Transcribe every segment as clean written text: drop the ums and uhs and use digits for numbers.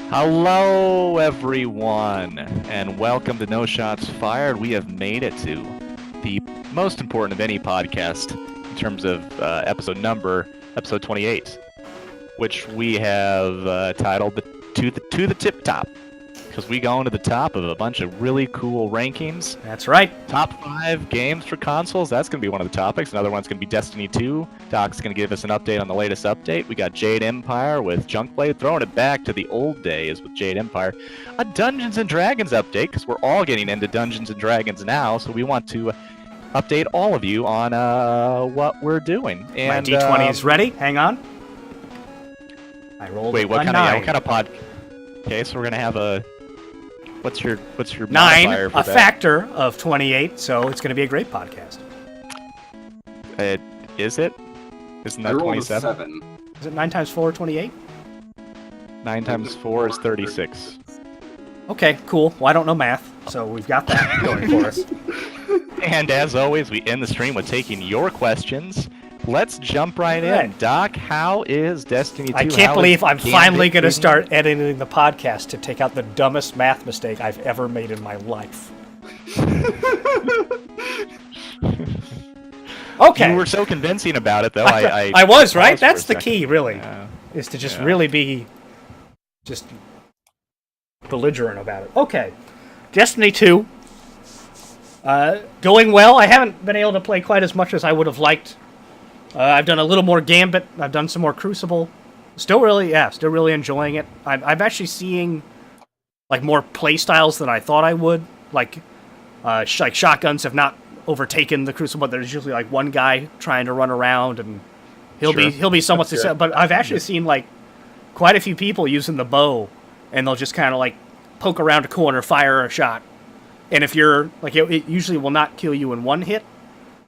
Hello, everyone, and welcome to No Shots Fired. We have made it to the most important of any podcast in terms of episode number, episode 28, which we have titled to the Tip Top, because we go into the top of a bunch of really cool rankings. That's right. Top 5 games for consoles. That's going to be one of the topics. Another one's going to be Destiny 2. Doc's going to give us an update on the latest update. We got Jade Empire with Junkblade, throwing it back to the old days with Jade Empire. A Dungeons & Dragons update, because we're all getting into Dungeons & Dragons now, so we want to update all of you on what we're doing. And, my D20 is ready. Hang on. I rolled Wait, what a kind of 9. what kind of pod? Okay, so we're going to have a... What's your 9, modifier for a that? factor of 28, so it's going to be a great podcast. Is it? Isn't that I rolled 27? a 7. Is it 9 times 4, 28? 9 times 4 is 36. Okay, cool. Well, I don't know math, so we've got that going for us. And as always, we end the stream with taking your questions. Let's jump right in. Right. Doc, how is Destiny 2? I can't believe I'm finally going to Gambit start editing the podcast to take out the dumbest math mistake I've ever made in my life. Okay. You were so convincing about it, though. I was, right? paused for That's a the second. key, really, Yeah. is to just Yeah. really be just belligerent about it. Okay. Destiny 2. Going well. I haven't been able to play quite as much as I would have liked. I've done a little more Gambit. I've done some more Crucible. Still really enjoying it. I'm actually seeing like more play styles than I thought I would. Like shotguns have not overtaken the Crucible, but there's usually like one guy trying to run around, and he'll be somewhat successful. But I've actually seen like quite a few people using the bow, and they'll just kind of like poke around a corner, fire a shot, and if you're like, it usually will not kill you in one hit.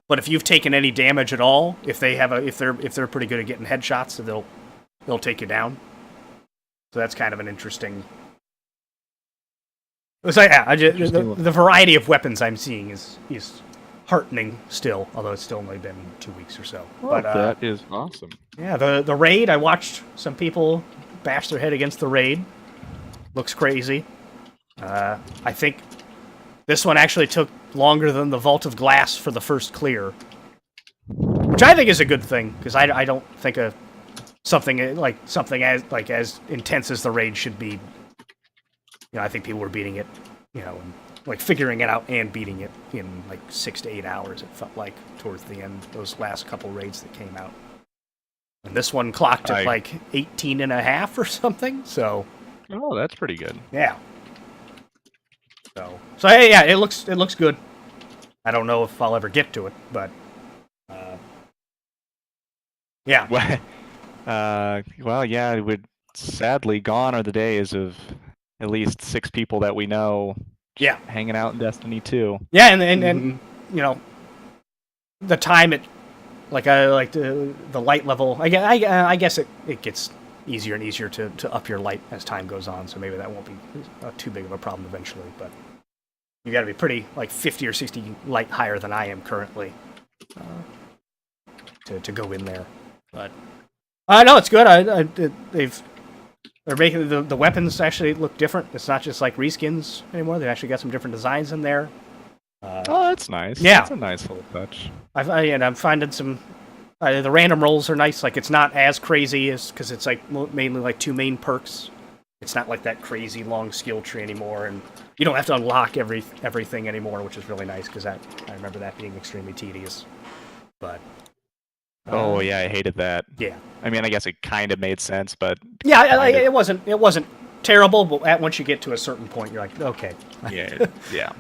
But if you've taken any damage at all, if they're pretty good at getting headshots, they'll take you down. So that's kind of an interesting. So yeah, the variety of weapons I'm seeing is heartening still, although it's still only been 2 weeks or so. Well, But that is awesome. yeah, the raid. I watched some people bash their head against the raid. Looks crazy. I think this one actually took longer than the Vault of Glass for the first clear, which I think is a good thing, because I don't think something as intense as the raid should be. I think people were beating it, and like figuring it out and beating it in like 6 to 8 hours. It felt like towards the end, those last couple raids that came out, and this one clocked at like 18 and a half or something. So, Oh, that's pretty good. yeah. So hey, yeah, it looks good. I don't know if I'll ever get to it, but yeah. Well, yeah, it would sadly gone are the days of at least 6 people that we know. Yeah. Hanging out in Destiny 2. Yeah, and the time it like the light level. I guess it gets easier and easier to up your light as time goes on. So maybe that won't be too big of a problem eventually. But you got to be pretty like 50 or 60 light higher than I am currently to go in there. But no, it's good. They're making the weapons actually look different. It's not just like reskins anymore. They've actually got some different designs in there. Oh, that's nice. Yeah. That's a nice little touch. I'm finding some. The random rolls are nice. Like, it's not as crazy as, because it's like mainly like 2 main perks. It's not like that crazy long skill tree anymore, and you don't have to unlock everything anymore, which is really nice, because I remember that being extremely tedious. But Oh yeah, I hated that. yeah, I mean, I guess it kind of made sense, but yeah, it wasn't once terrible, but once you get to a certain point, you're like, okay. yeah, yeah.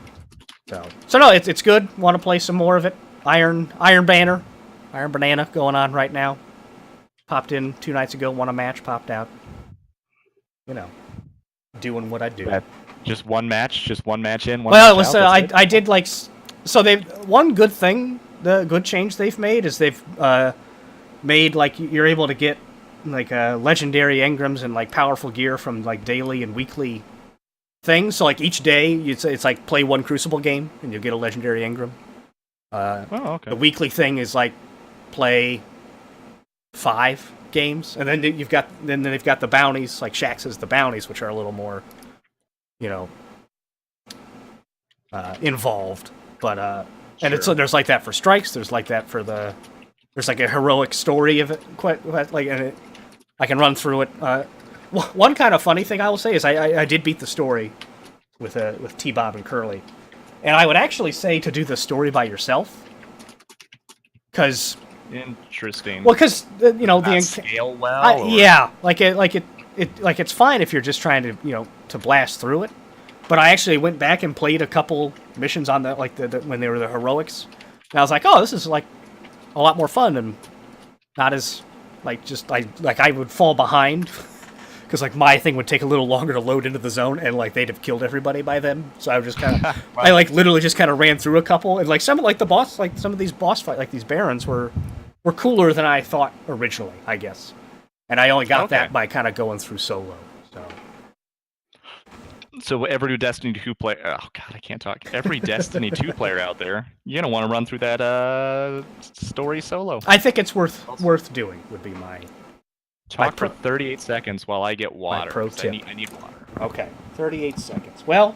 So no, it's good. Want to play some more of it? Iron Banner, Iron Banana going on right now. Popped in 2 nights ago. Won a match. Popped out. Doing what I do. Just one match in. One Well, it match was out, I did like so they one good thing. The good change they've made is they've made like you're able to get like legendary engrams and like powerful gear from like daily and weekly things. So like each day it's like play 1 Crucible game and you'll get a legendary engram. Oh, okay. The weekly thing is like play 5 games, and then they've got the bounties, like Shaq says, the bounties, which are a little more, involved. But and Sure. there's like that for strikes. There's like that for there's like a heroic story of it. I can run through it. One kind of funny thing I will say is I did beat the story with T-Bob and Curly, and I would actually say to do the story by yourself, because Interesting. well, because Not scale well. yeah, it's fine if you're just trying to to blast through it. But I actually went back and played a couple missions on the when they were the heroics, and I was like, oh, this is like a lot more fun and not as I would fall behind because like my thing would take a little longer to load into the zone, and like they'd have killed everybody by then. So I was just kind of I like literally just kind of ran through a couple, and like some of these boss fight, like these barons were cooler than I thought originally, I guess. And I only got that by kind of going through solo. So every Destiny 2 player, oh god, I can't talk. Every Destiny 2 player out there, you're gonna want to run through that story solo. I think it's worth doing. Would be my talk for 38 seconds while I get water. My pro tip. I need water. Okay, 38 seconds. Well,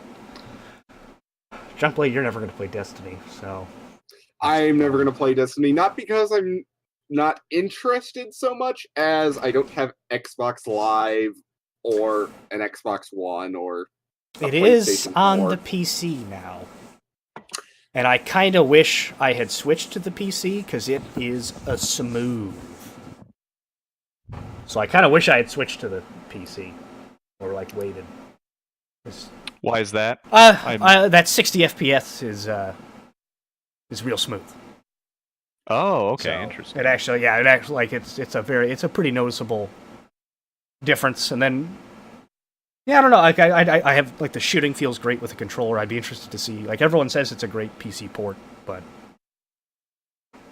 Junkblade, you're never gonna play Destiny, so I'm never gonna play Destiny. Not because I'm not interested so much as I don't have Xbox Live or an Xbox One or. It is on the PC now. And I kind of wish I had switched to the PC, because it is a smooth. So I kind of wish I had switched to the PC. Or, like, waited. Why is that? That 60 FPS is real smooth. Oh, okay, So interesting. It actually, like, it's a pretty noticeable difference. And then... yeah, I don't know. Like I have like the shooting feels great with the controller. I'd be interested to see. Like everyone says, it's a great PC port, but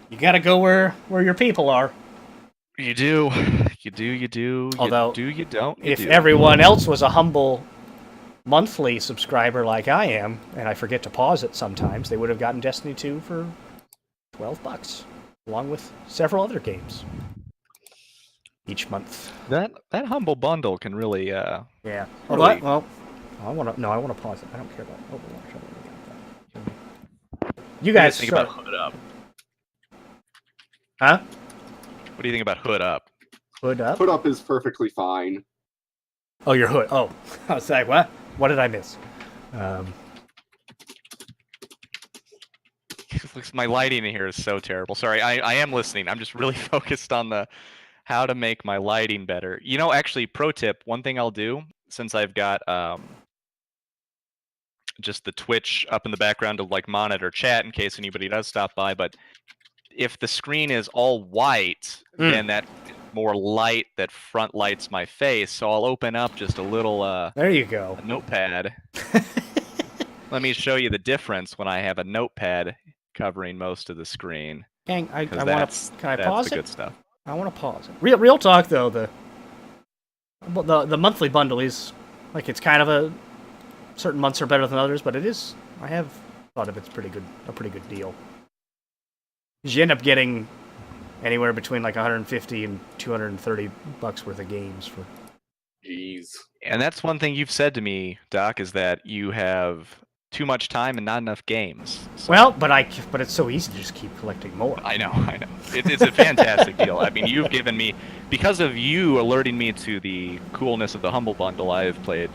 you gotta go where your people are. You do. Although, you don't. If everyone else was a humble monthly subscriber like I am, and I forget to pause it sometimes, they would have gotten Destiny 2 for $12, along with several other games each month. That humble bundle can really yeah. Really? Well, I want to pause it. I don't care about Overwatch. You guys think about Hood Up? Huh? What do you think about Hood Up? Hood Up? Hood Up is perfectly fine. Oh, your Hood. Oh, I was like, what? What did I miss? My lighting in here is so terrible. Sorry, I am listening. I'm just really focused on how to make my lighting better. Actually, pro tip, one thing I'll do, since I've got just the Twitch up in the background to like monitor chat in case anybody does stop by, but if the screen is all white, then that more light that front lights my face, so I'll open up just a little there you go. a notepad. Let me show you the difference when I have a notepad covering most of the screen. Dang, I want to. Can I that's pause the it? good stuff. I want to pause it. Real talk though, the monthly bundle is like it's kind of a certain months are better than others, but it is. I have thought of it's a pretty good deal. 'Cause you end up getting anywhere between like 150 and $230 worth of games for. Jeez. And that's one thing you've said to me, Doc, is that you have too much time and not enough games. So. Well, but it's so easy to just keep collecting more. I know. It's a fantastic deal. I mean, you've given me, because of you alerting me to the coolness of the Humble Bundle, I have played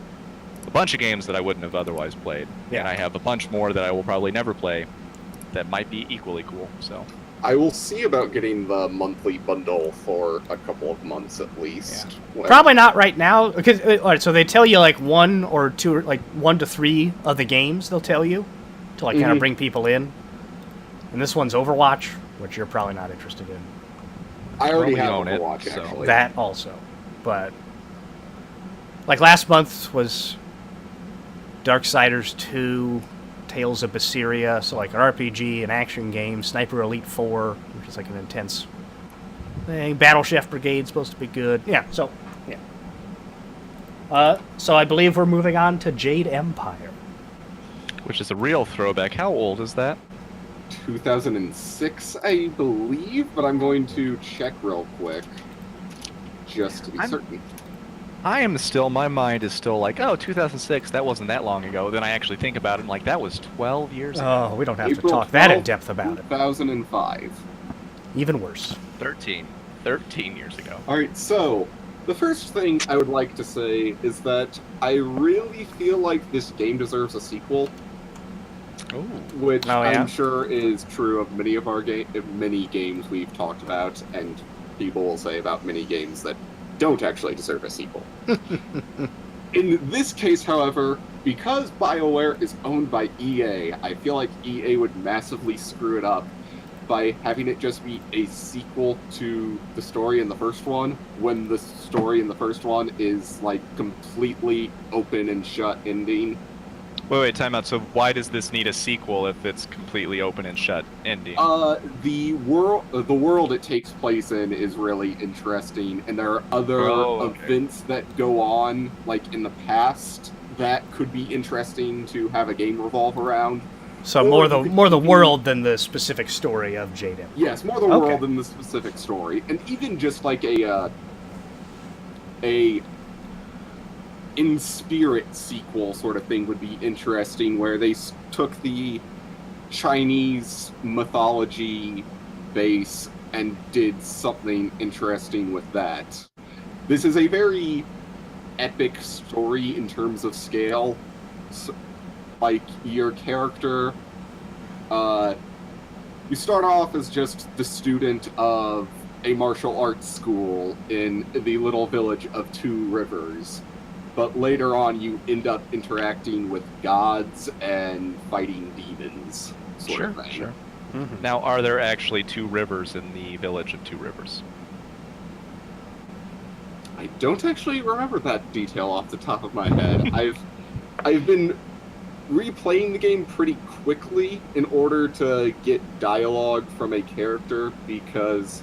a bunch of games that I wouldn't have otherwise played. Yeah. And I have a bunch more that I will probably never play that might be equally cool. So I will see about getting the monthly bundle for a couple of months at least. Yeah. Probably not right now, because so they tell you like 1 or 2, like 1 to 3 of the games they'll tell you to like kind of bring people in. And this one's Overwatch, which you're probably not interested in. I already have own it, Overwatch, so. actually. That also, but like last month was Darksiders 2, Tales of Berseria, so like an RPG, an action game, Sniper Elite 4, which is like an intense thing. Battle Chef Brigade's supposed to be good. Yeah, so I believe we're moving on to Jade Empire. which is a real throwback. How old is that? 2006, I believe, but I'm going to check real quick just to be certain. I am still, my mind is still like, oh, 2006, that wasn't that long ago. Then I actually think about it, and like, that was 12 years ago. Oh, we don't have April to talk that in 12th, depth about it. 2005. Even worse. 13 years ago. Alright, so, the first thing I would like to say is that I really feel like this game deserves a sequel. Ooh. Which Oh, yeah? I'm sure is true of many of our many games we've talked about, and people will say about many games that don't actually deserve a sequel. In this case, however, because BioWare is owned by EA, I feel like EA would massively screw it up by having it just be a sequel to the story in the first one, when the story in the first one is like completely open and shut ending. Wait, time out. So why does this need a sequel if it's completely open and shut ending? The world it takes place in is really interesting, and there are other events that go on, like in the past, that could be interesting to have a game revolve around. So more the world than the specific story of Jade Empire. Yes, more the world than the specific story, and even just like a in spirit sequel sort of thing would be interesting, where they took the Chinese mythology base and did something interesting with that. This is a very epic story in terms of scale. So, like, your character, you start off as just the student of a martial arts school in the little village of Two Rivers. But later on, you end up interacting with gods and fighting demons, sort of thing. Sure. Mm-hmm. Now, are there actually two rivers in the village of Two Rivers? I don't actually remember that detail off the top of my head. I've been replaying the game pretty quickly in order to get dialogue from a character, because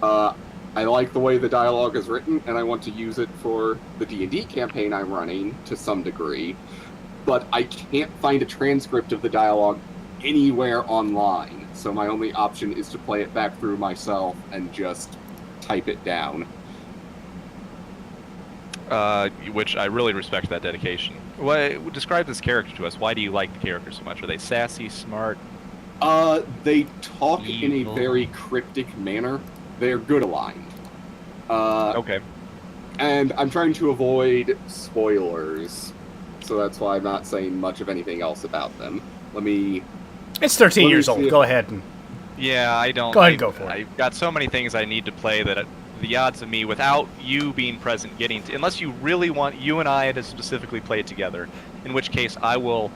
I like the way the dialogue is written, and I want to use it for the D&D campaign I'm running to some degree, but I can't find a transcript of the dialogue anywhere online, so my only option is to play it back through myself and just type it down. Which I really respect that dedication. Describe this character to us. Why do you like the character so much? Are they sassy, smart? They talk evil? in a very cryptic manner. They're good aligned. Okay. And I'm trying to avoid spoilers, so that's why I'm not saying much of anything else about them. It's 13 years old. Go ahead. Yeah, I don't... Go ahead and go for it. I've got so many things I need to play that the odds of me, without you being present, getting to... Unless you really want you and I to specifically play it together, in which case I will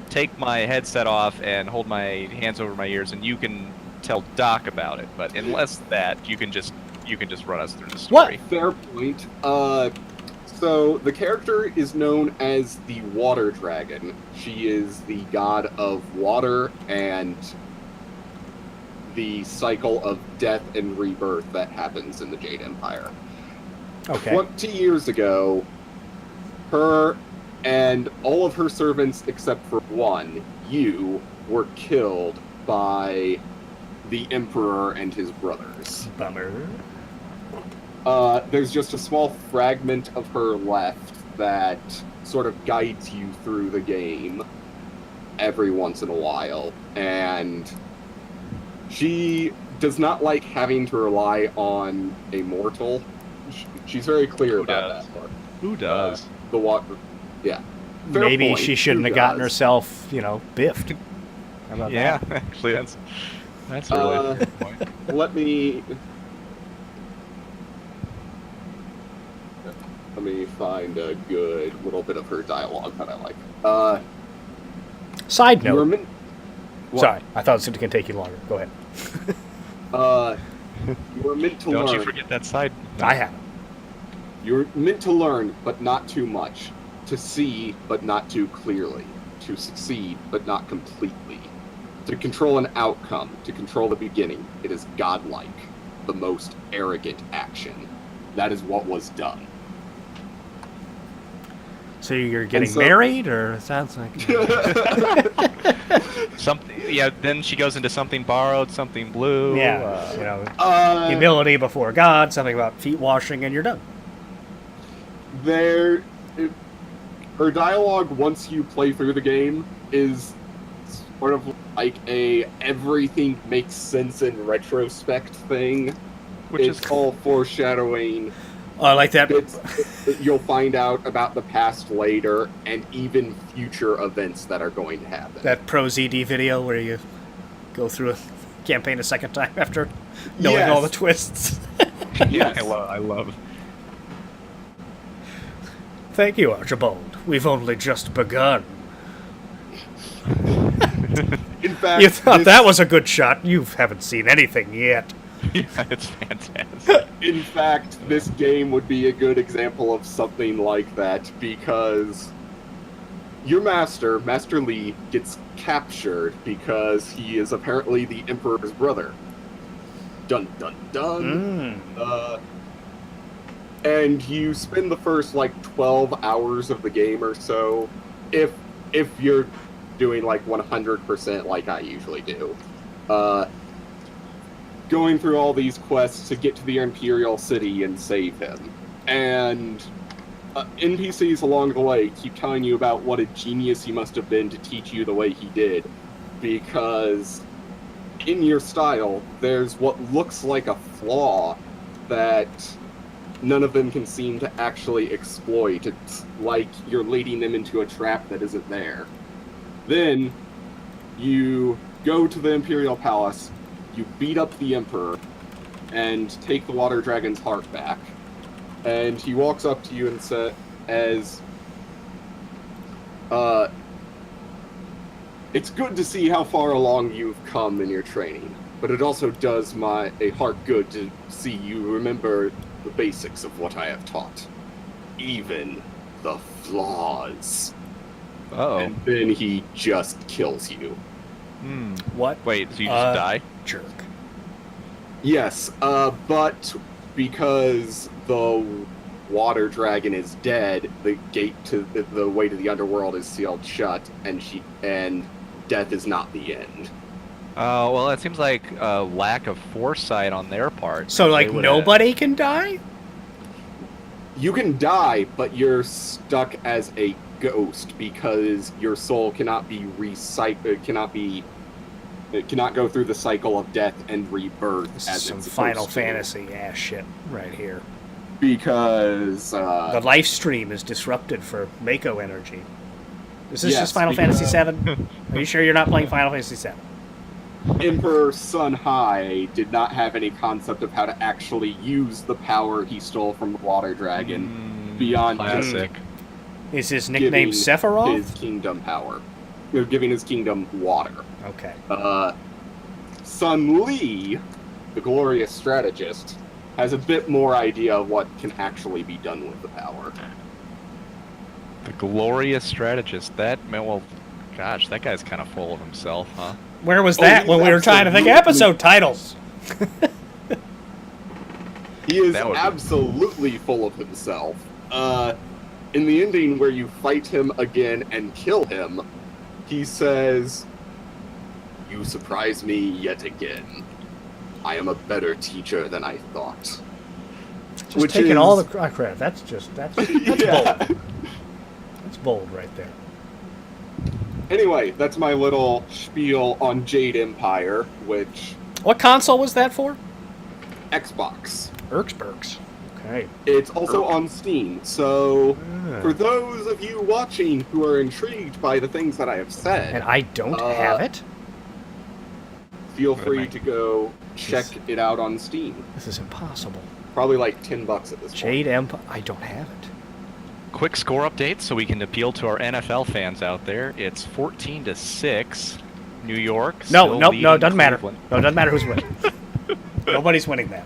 take my headset off and hold my hands over my ears, and you can tell Doc about it. But unless that, you can just run us through the story. What? Fair point. So the character is known as the Water Dragon. She is the god of water and the cycle of death and rebirth that happens in the Jade Empire. Okay. 20 years ago, her and all of her servants except for one, you, were killed by the Emperor and his brothers. Bummer. There's just a small fragment of her left that sort of guides you through the game every once in a while, and she does not like having to rely on a mortal. She's very clear about that part. Who does? The water. Yeah. Fair Maybe point. she shouldn't Who have gotten does? herself, biffed. How about Yeah, that? actually, that's a really good point. Let me find a good little bit of her dialogue that I like. Side You were note. Sorry, I thought it was going to take you longer. Go ahead. You were meant to Don't learn. you forget that side. I haven't. You're meant to learn, but not too much. To see, but not too clearly. To succeed, but not completely. To control an outcome, to control the beginning. It is godlike. The most arrogant action. That is what was done. So you're getting married, or it sounds like... Something. yeah, then she goes into something borrowed, something blue. Yeah, humility before God, something about feet washing, and you're done. Her dialogue once you play through the game is sort of like a everything makes sense in retrospect thing. Which it's is all foreshadowing. I like that. You'll find out about the past later and even future events that are going to happen. That Pro ZD video where you go through a campaign a second time after knowing all the twists. Yeah, I love. Thank you, Archibald. We've only just begun. In fact, you thought that was a good shot. You haven't seen anything yet. Yeah, it's fantastic. In fact, this game would be a good example of something like that, because your master, Master Li, gets captured because he is apparently the Emperor's brother. Dun dun dun. And you spend the first, 12 hours of the game or so, if you're doing, 100% like I usually do, going through all these quests to get to the Imperial City and save him. And NPCs along the way keep telling you about what a genius he must have been to teach you the way he did, because in your style, there's what looks like a flaw that none of them can seem to actually exploit. It's like you're leading them into a trap that isn't there. Then you go to the Imperial Palace, you beat up the Emperor, and take the Water Dragon's heart back. And he walks up to you and says, it's good to see how far along you've come in your training, but it also does a heart good to see you remember the basics of what I have taught. Even the flaws. Uh-oh. And then he just kills you. What? Wait, so you just die? Jerk. Yes, but because the Water Dragon is dead, the gate to the way to the underworld is sealed shut, and death is not the end. Oh, well, it seems like a lack of foresight on their part. So, nobody can die? You can die, but you're stuck as a ghost because your soul cannot be it cannot go through the cycle of death and rebirth. This as is some it's Final supposed Fantasy ass shit right here. Because the life stream is disrupted for Mako energy. Is this Yes, just Final Fantasy VII? Are you sure you're not playing Final Fantasy VII? Emperor Sun Hai did not have any concept of how to actually use the power he stole from the Water Dragon beyond classic. Is his nickname giving Sephiroth? his kingdom power. Giving his kingdom water. Okay. Sun Li, the glorious strategist, has a bit more idea of what can actually be done with the power. The glorious strategist. That guy's kind of full of himself, huh? Where was that when we were trying to think of episode titles? He is absolutely full of himself. In the ending where you fight him again and kill him, he says, "You surprise me yet again. I am a better teacher than I thought." Just taking all the credit. That's yeah. bold. That's bold right there. Anyway, that's my little spiel on Jade Empire, which... What console was that for? Xbox. Erksbergs. Okay. It's also on Steam, so for those of you watching who are intrigued by the things that I have said... And I don't have it? Feel free to go check it out on Steam. This is impossible. Probably like $10 at this point. Jade Empire. I don't have it. Quick score update so we can appeal to our NFL fans out there. It's 14-6. New York. No, it doesn't matter. Cleveland. No, it doesn't matter who's winning. Nobody's winning that.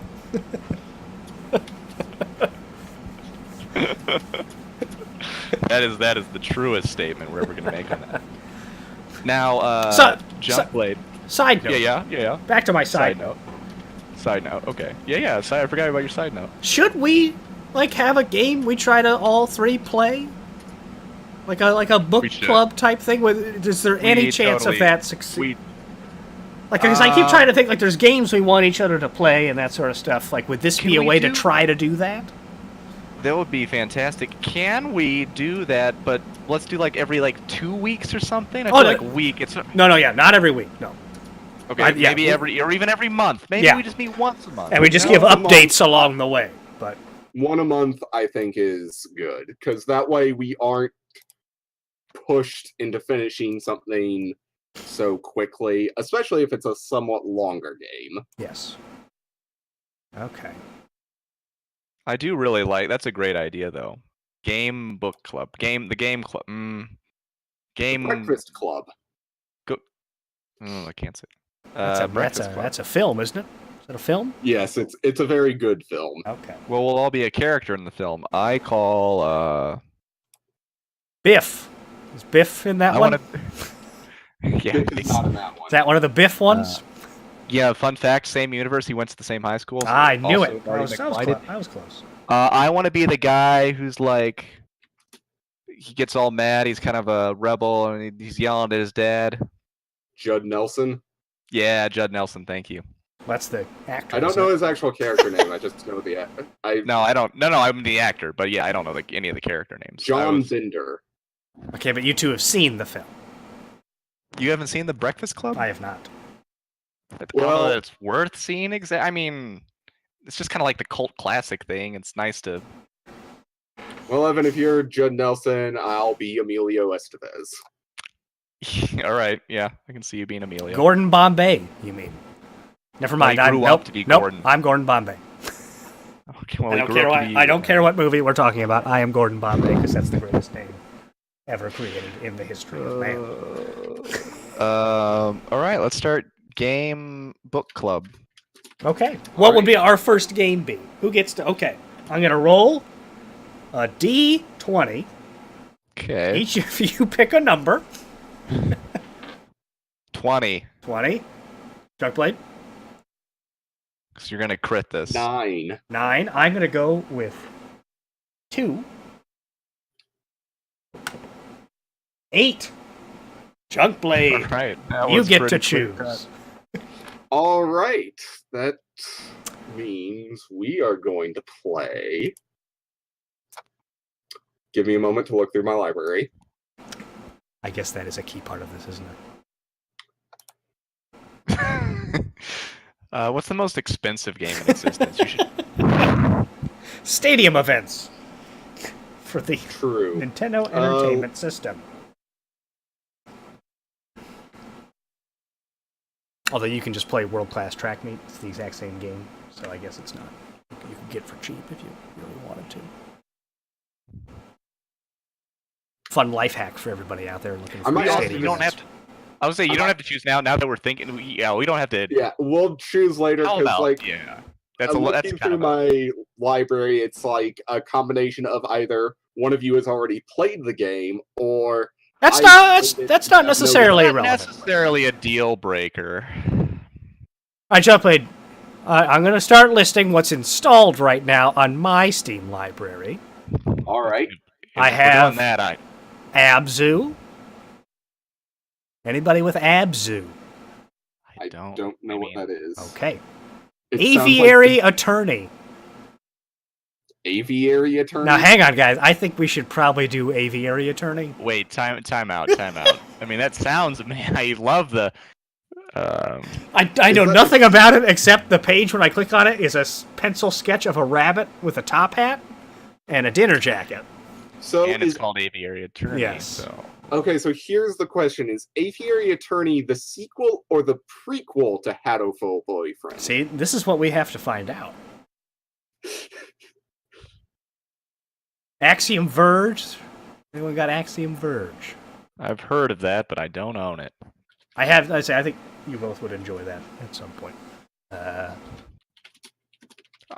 That is the truest statement we're ever going to make on that. Now, Junkblade. Side note. Yeah. Back to my side note. Side note. Okay. Yeah. I forgot about your side note. Should we have a game we try to all three play? Like a book club type thing? Is there any chance of that succeed? Like, because I keep trying to think, like, there's games we want each other to play and that sort of stuff. Like, would this be a way to try to do that? That would be fantastic. Can we do that? But let's do like every 2 weeks or something. I feel like a week. It's no, yeah, not every week. No. Okay, maybe or even every month. Maybe we just meet once a month. And we just give updates along the way. But one a month, I think, is good because that way we aren't pushed into finishing something so quickly, especially if it's a somewhat longer game. Yes. Okay. I do really like. That's a great idea, though. Game book club. The game club. Game. The breakfast club. I can't say. That's a film, isn't it? Is it a film? Yes, it's a very good film. Okay. Well, we'll all be a character in the film. I call Biff. Is Biff in that one? Yeah, Biff is not in that one. Is that one of the Biff ones? Yeah, fun fact, same universe, he went to the same high school. So I knew it. I was close. I want to be the guy who's like, he gets all mad, he's kind of a rebel, and he's yelling at his dad. Judd Nelson? Yeah, Judd Nelson, thank you. That's the actor. I don't know his actual character name, I just know the actor. No, I don't. No, I'm the actor, but yeah, I don't know any of the character names. John Binder. Okay, but you two have seen the film. You haven't seen The Breakfast Club? I have not. I don't know that it's worth seeing. I mean, it's just kind of like the cult classic thing. It's nice to. Well, Evan, if you're Judd Nelson, I'll be Emilio Estevez. All right, yeah, I can see you being Emilio. Gordon Bombay, you mean? Never mind. I grew up to be Gordon. I'm Gordon Bombay. Okay, well, I don't care what movie we're talking about. I am Gordon Bombay because that's the greatest name ever created in the history of man. All right, let's start game book club. Okay. What would be our first game be? Who gets to... Okay. I'm going to roll a D20. Okay. Each of you pick a number. 20. 20. Chuckblade? Because you're going to crit this. 9. 9. I'm going to go with 2. 8. Chuckblade. All right. You get to choose. All right. That means we are going to play. Give me a moment to look through my library. I guess that is a key part of this, isn't it? What's the most expensive game in existence? You should... Stadium events for the True. Nintendo Entertainment System. Although you can just play world-class track meet. It's the exact same game, so I guess it's not. You could get it for cheap if you really wanted to. Fun life hack for everybody out there looking for stadium. You don't have to. I would say you don't have to choose now. Now that we're thinking, we don't have to. Yeah, we'll choose later because that's looking through my library. It's like a combination of either one of you has already played the game or. That's not necessarily relevant. Necessarily a deal breaker. I just played. I'm going to start listing what's installed right now on my Steam library. All right. I have Abzu. Anybody with Abzu? I don't know what that is. Okay. Aviary Attorney. Aviary Attorney? Now, hang on, guys. I think we should probably do Aviary Attorney. Wait, time out. I mean, that sounds... Man, I love the... I know nothing about it except the page when I click on it is a pencil sketch of a rabbit with a top hat and a dinner jacket. And it's called Aviary Attorney. Yes. So. Okay, so here's the question. Is Aviary Attorney the sequel or the prequel to Hatoful Boyfriend? See, this is what we have to find out. Axiom Verge. Anyone got Axiom Verge? I've heard of that, but I don't own it. I think you both would enjoy that at some point.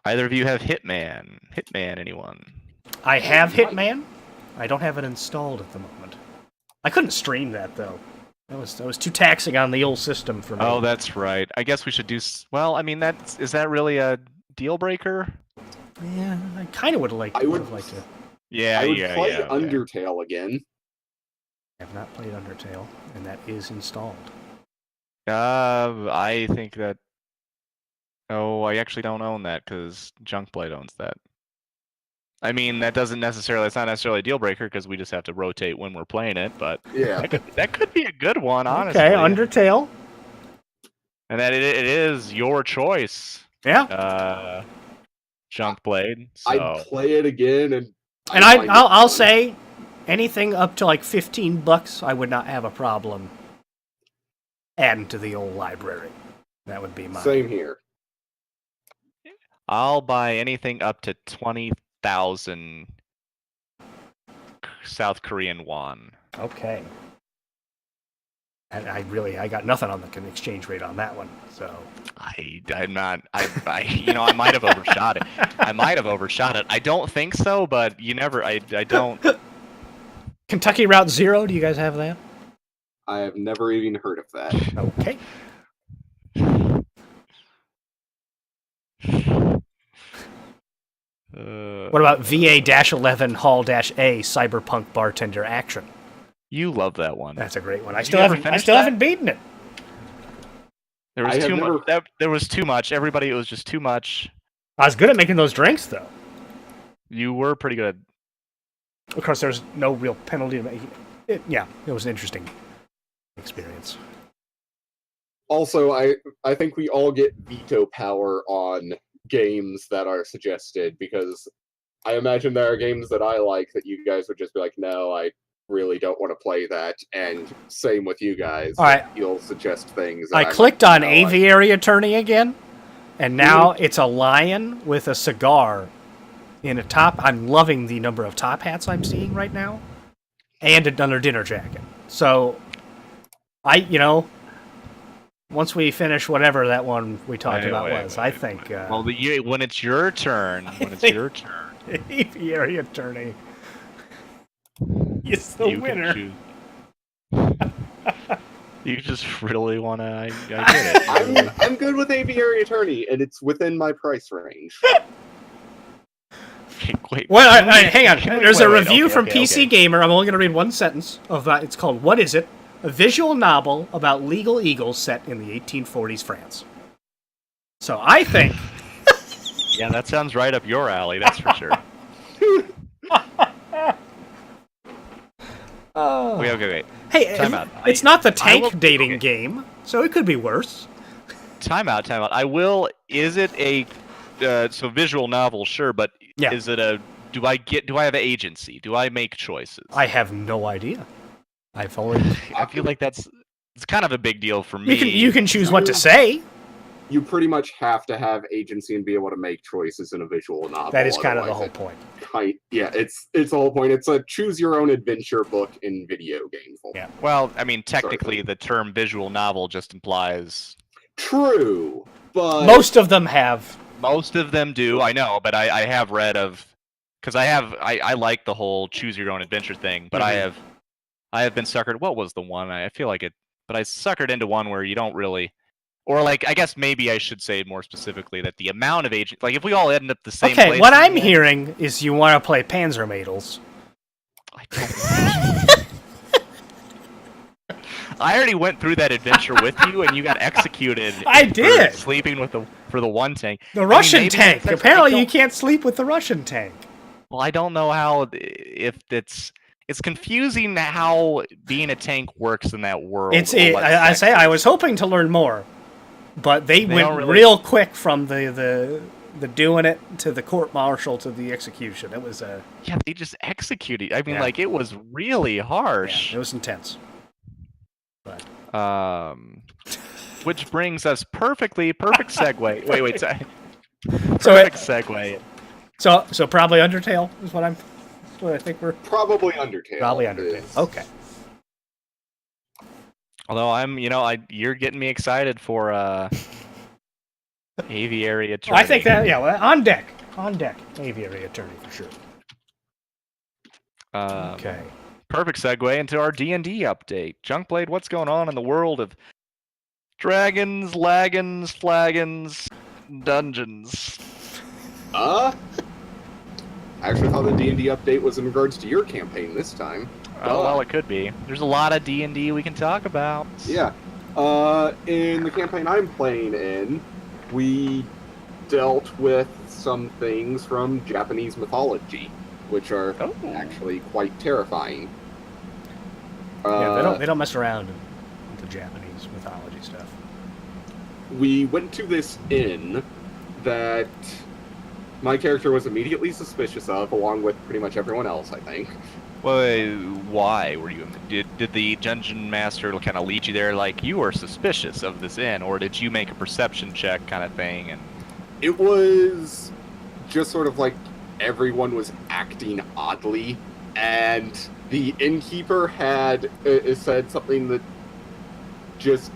Either of you have Hitman? Hitman, anyone? I have Hitman. I don't have it installed at the moment. I couldn't stream that though. That was too taxing on the old system for me. Oh, that's right. I guess we should do. Well, I mean, is that really a deal breaker? Yeah, I kind of would like. I would like to. Yeah, I would play Undertale again. I have not played Undertale, and that is installed. I think that. Oh, I actually don't own that because Junkblade owns that. I mean, that doesn't necessarily. It's not necessarily a deal breaker because we just have to rotate when we're playing it. But Yeah. that could be a good one, honestly. Okay, Undertale. And that it is your choice. Yeah. Junkblade. So. I'd play it again, and I'll say anything up to like $15, I would not have a problem adding to the old library. That would be mine. Same here. I'll buy anything up to 20,000 South Korean won. Okay. And I got nothing on the exchange rate on that one. So I'm not. I might have overshot it. I don't think so, but you never. I don't. Kentucky Route Zero. Do you guys have that? I have never even heard of that. Okay. What about VA-11 Hall-A Cyberpunk Bartender Action? You love that one. That's a great one. I still haven't beaten it. There was too much. There was too much. Everybody, it was just too much. I was good at making those drinks, though. You were pretty good. Of course, there's no real penalty to making it. Yeah, it was an interesting experience. Also, I think we all get veto power on games that are suggested, because I imagine there are games that I like that you guys would just be like, no, I really don't want to play that, and same with you guys. All right. You'll suggest things. I clicked on Aviary Attorney again, and now it's a lion with a cigar in a top. I'm loving the number of top hats I'm seeing right now, and another dinner jacket. So, once we finish whatever that one we talked about was, I think. Well, when it's your turn, Aviary Attorney is the winner. You just really want to. I get it. I'm good with Aviary Attorney, and it's within my price range. Wait. Well, hang on. There's a review from PC Gamer. I'm only going to read one sentence of that. It's called "What Is It?" A visual novel about legal eagles set in the 1840s France. So I think. Yeah, that sounds right up your alley. That's for sure. Wait. Hey, it's not the tank dating game, so it could be worse. Time out. I will. Is it a so visual novel? Sure, but is it a? Do I have agency? Do I make choices? I have no idea. I feel like it's kind of a big deal for me. You can choose what to say. You pretty much have to have agency and be able to make choices in a visual novel. That is kind of the whole point. It's the whole point. It's a choose your own adventure book in video game form. Yeah. Well, I mean, technically, the term visual novel just implies. True, but most of them have. Most of them do. I know, but I have read of, because I like the whole choose your own adventure thing, but I have been suckered. What was the one? I feel like it, but I suckered into one where you don't really, or like, I guess maybe I should say more specifically that the amount of agents, like if we all end up the same place. Okay, what I'm hearing is you want to play Panzermädels. I don't. I already went through that adventure with you, and you got executed. I did. Sleeping for the one tank. The Russian tank. Apparently, you can't sleep with the Russian tank. Well, I don't know how if it's confusing how being a tank works in that world. I was hoping to learn more, but they went real quick from the doing it to the court martial to the execution. It was yeah, they just executed. I mean, like it was really harsh. Yeah, it was intense. But which brings us perfect segue. Wait. Perfect segue. So probably Undertale is what I think we're probably Undertale. Probably Undertale. Okay. Although you're getting me excited for Aviary Attorney. I think that on deck, Aviary Attorney for sure. Okay. Perfect segue into our D&D update. Junkblade, what's going on in the world of dragons, lagons, flagons, dungeons? I actually thought the D&D update was in regards to your campaign this time. Oh, well, it could be. There's a lot of D&D we can talk about. Yeah. In the campaign I'm playing in, we dealt with some things from Japanese mythology, which are actually quite terrifying. Yeah, they don't mess around with the Japanese mythology stuff. We went to this inn that my character was immediately suspicious of, along with pretty much everyone else, I think. Well, why were you? Did the dungeon master kind of lead you there, like you were suspicious of this inn, or did you make a perception check kind of thing? And it was just sort of like everyone was acting oddly, and the innkeeper had said something that just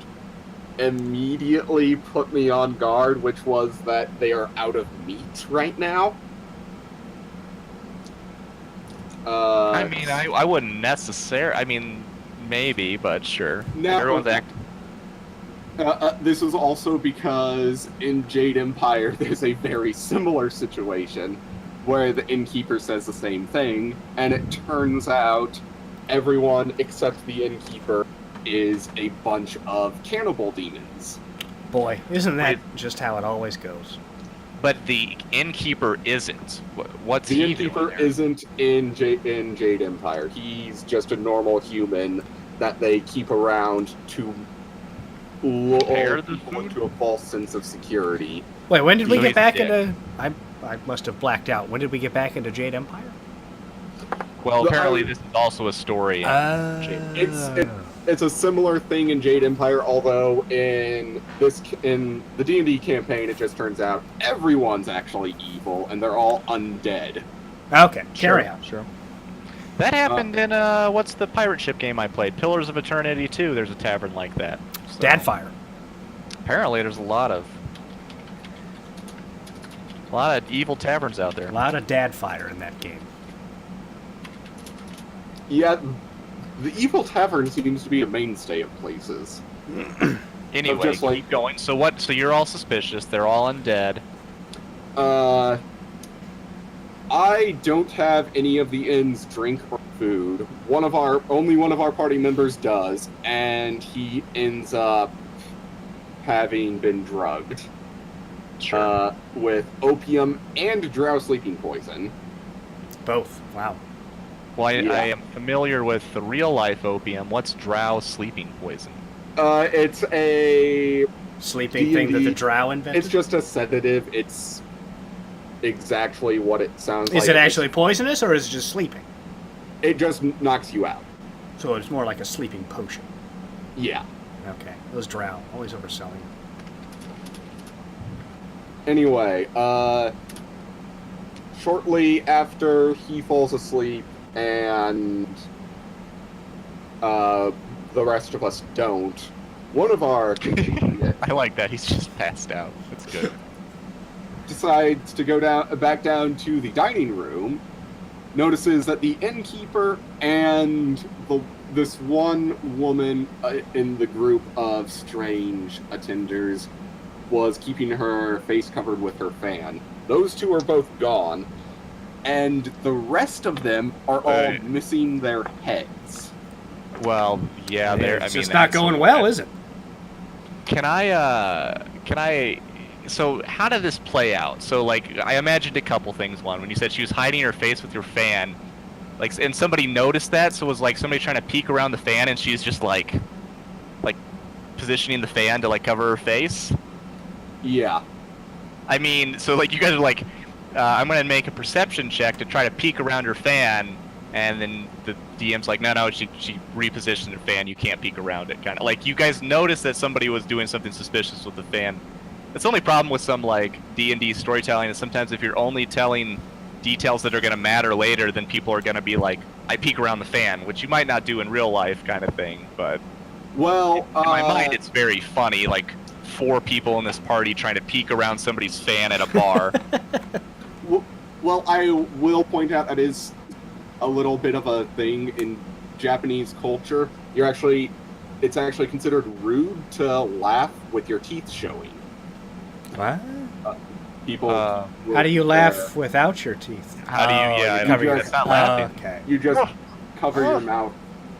immediately put me on guard, which was that they are out of meat right now. I mean, I wouldn't necessarily. I mean, maybe, but sure. Now, everyone's acting. This is also because in Jade Empire, there's a very similar situation where the innkeeper says the same thing, and it turns out everyone except the innkeeper is a bunch of cannibal demons. Boy, isn't that just how it always goes? But the innkeeper isn't. What's the he innkeeper doing there? isn't in Jade Empire. He's just a normal human that they keep around to lull people into a false sense of security. Wait, when did we get back into... I must have blacked out. When did we get back into Jade Empire? Well, apparently this is also a story. It's a similar thing in Jade Empire, although in the D&D campaign, it just turns out everyone's actually evil and they're all undead. Okay, carry on. Sure. That happened in what's the pirate ship game I played? Pillars of Eternity 2. There's a tavern like that. So, Dadfire. Apparently, there's a lot of evil taverns out there. A lot of Dadfire in that game. Yeah, the evil tavern seems to be a mainstay of places. Anyway, just like, keep going. So what? So you're all suspicious. They're all undead. I don't have any of the inn's drink or food. Only one of our party members does, and he ends up having been drugged. Sure. With opium and drow sleeping poison. Both. Wow. Well, I am familiar with the real-life opium. What's drow sleeping poison? It's a sleeping thing that the drow invented? It's just a sedative. It's exactly what it sounds like. Is it actually poisonous, or is it just sleeping? It just knocks you out. So it's more like a sleeping potion. Yeah. Okay. Those drow. Always overselling. Anyway, shortly after he falls asleep and the rest of us don't, one of our I like that. He's just passed out. That's good. decides to go back down to the dining room, notices that the innkeeper and this one woman in the group of strange attenders was keeping her face covered with her fan. Those two are both gone, and the rest of them are all missing their heads. Well, yeah, it's not going well, is it? Can I? So how did this play out? So like, I imagined a couple things. One, when you said she was hiding her face with your fan, like, and somebody noticed that, so it was like somebody trying to peek around the fan, and she's just like positioning the fan to like cover her face. Yeah. I mean, so like you guys are like, I'm gonna make a perception check to try to peek around her fan, and then the DM's like, no, she repositioned her fan. You can't peek around it. Kind of like you guys noticed that somebody was doing something suspicious with the fan. That's the only problem with some like D&D storytelling is sometimes if you're only telling details that are gonna matter later, then people are gonna be like, I peek around the fan, which you might not do in real life, kind of thing. But well, in my mind, it's very funny. Like 4 people in this party trying to peek around somebody's fan at a bar. Well, I will point out that is a little bit of a thing in Japanese culture. It's actually considered rude to laugh with your teeth showing. What? People. How do you laugh without your teeth? How do you? Yeah, cover your, that's not laughing. Okay. You just cover your mouth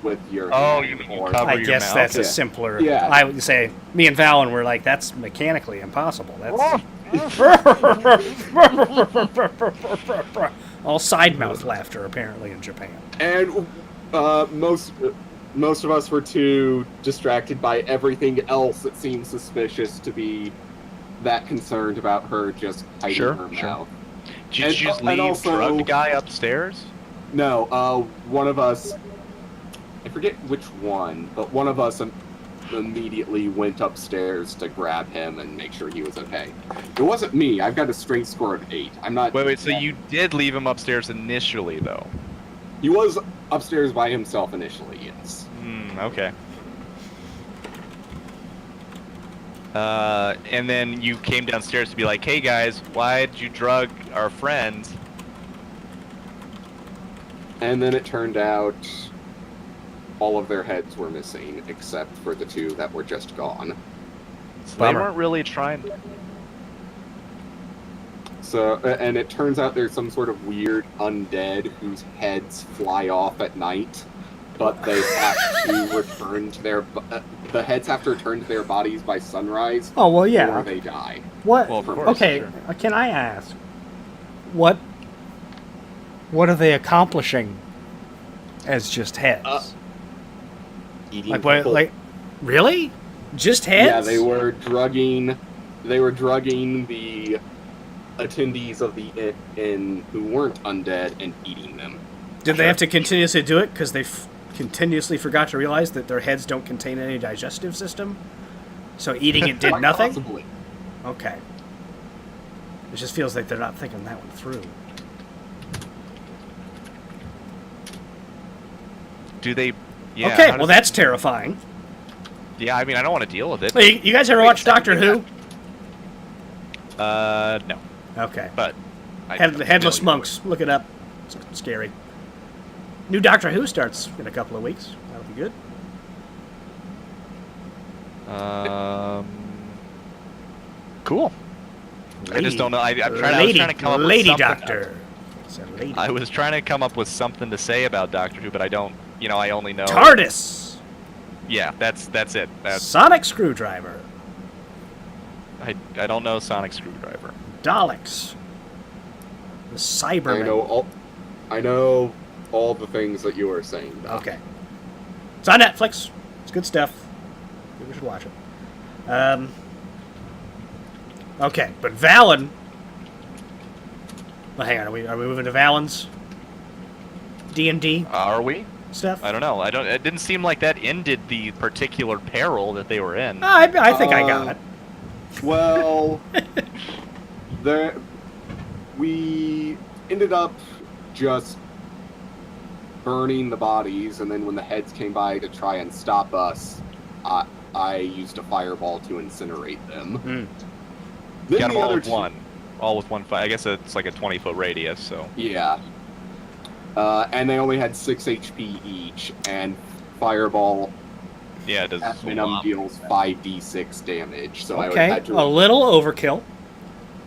with your Oh, hand, you or cover I your guess mouth. that's a Yeah. simpler. Yeah. I would say me and Valen were like, that's mechanically impossible. That's all side mouth laughter apparently in Japan. and most of us were too distracted by everything else that seemed suspicious to be that concerned about her just hiding Sure, her sure. mouth. Did And- you just and leave also- drugged guy upstairs? No, one of us, I forget which one, but one of us immediately went upstairs to grab him and make sure he was okay. It wasn't me. I've got a strength score of 8. I'm not. Wait, so you did leave him upstairs initially, though? He was upstairs by himself initially, yes. Okay. And then you came downstairs to be like, hey guys, why did you drug our friends? And then it turned out all of their heads were missing, except for the 2 that were just gone. So they Bummer. weren't really trying. So, and it turns out there's some sort of weird undead whose heads fly off at night, but they have to return to their. The heads have to return to their bodies by sunrise, Oh well, or yeah. they die. What? Well, of course, Okay, sure. can I ask what are they accomplishing as just heads? Eating like what? people. Like really? Just heads? Yeah, they were drugging. They were drugging the attendees of the inn who weren't undead and eating them. Did they have to continuously do it because they continuously forgot to realize that their heads don't contain any digestive system? So eating it did Quite nothing? possibly. Okay. It just feels like they're not thinking that one through. Do they? Yeah. Okay, how well does- that's terrifying. Yeah, I mean, I don't want to deal with it. Hey, you guys ever watch Doctor Who? No. Okay. But. I'm Headless familiar Monks. Look it up. It's scary. New Doctor Who starts in a couple of weeks. That'll be good. with- Cool. I just don't know. I was Lady, trying to come up with Lady something. Doctor. It's a lady. I was trying to come up with something to say about Doctor Who, but I don't. You know, I only know. TARDIS. Yeah, that's it. That's Sonic Screwdriver. I don't know Sonic Screwdriver. Daleks. The Cybermen. I know all the things that you were saying about. Okay. It's on Netflix. It's good stuff. We should watch it. Okay, but Valen. Well, hang on. Are we moving to Valen's D&D Are we? stuff? I don't know. It didn't seem like that ended the particular peril that they were in. I think I got it. Well, we ended up just burning the bodies, and then when the heads came by to try and stop us, I used a fireball to incinerate them. Hmm. Then Got the them all other with two- one. All with one fire. I guess it's like a 20-foot radius, so. Yeah. And they only had 6 HP each, and fireball Yeah, it does. at minimum deals 5d6 damage. So I would Okay, have to a little overkill.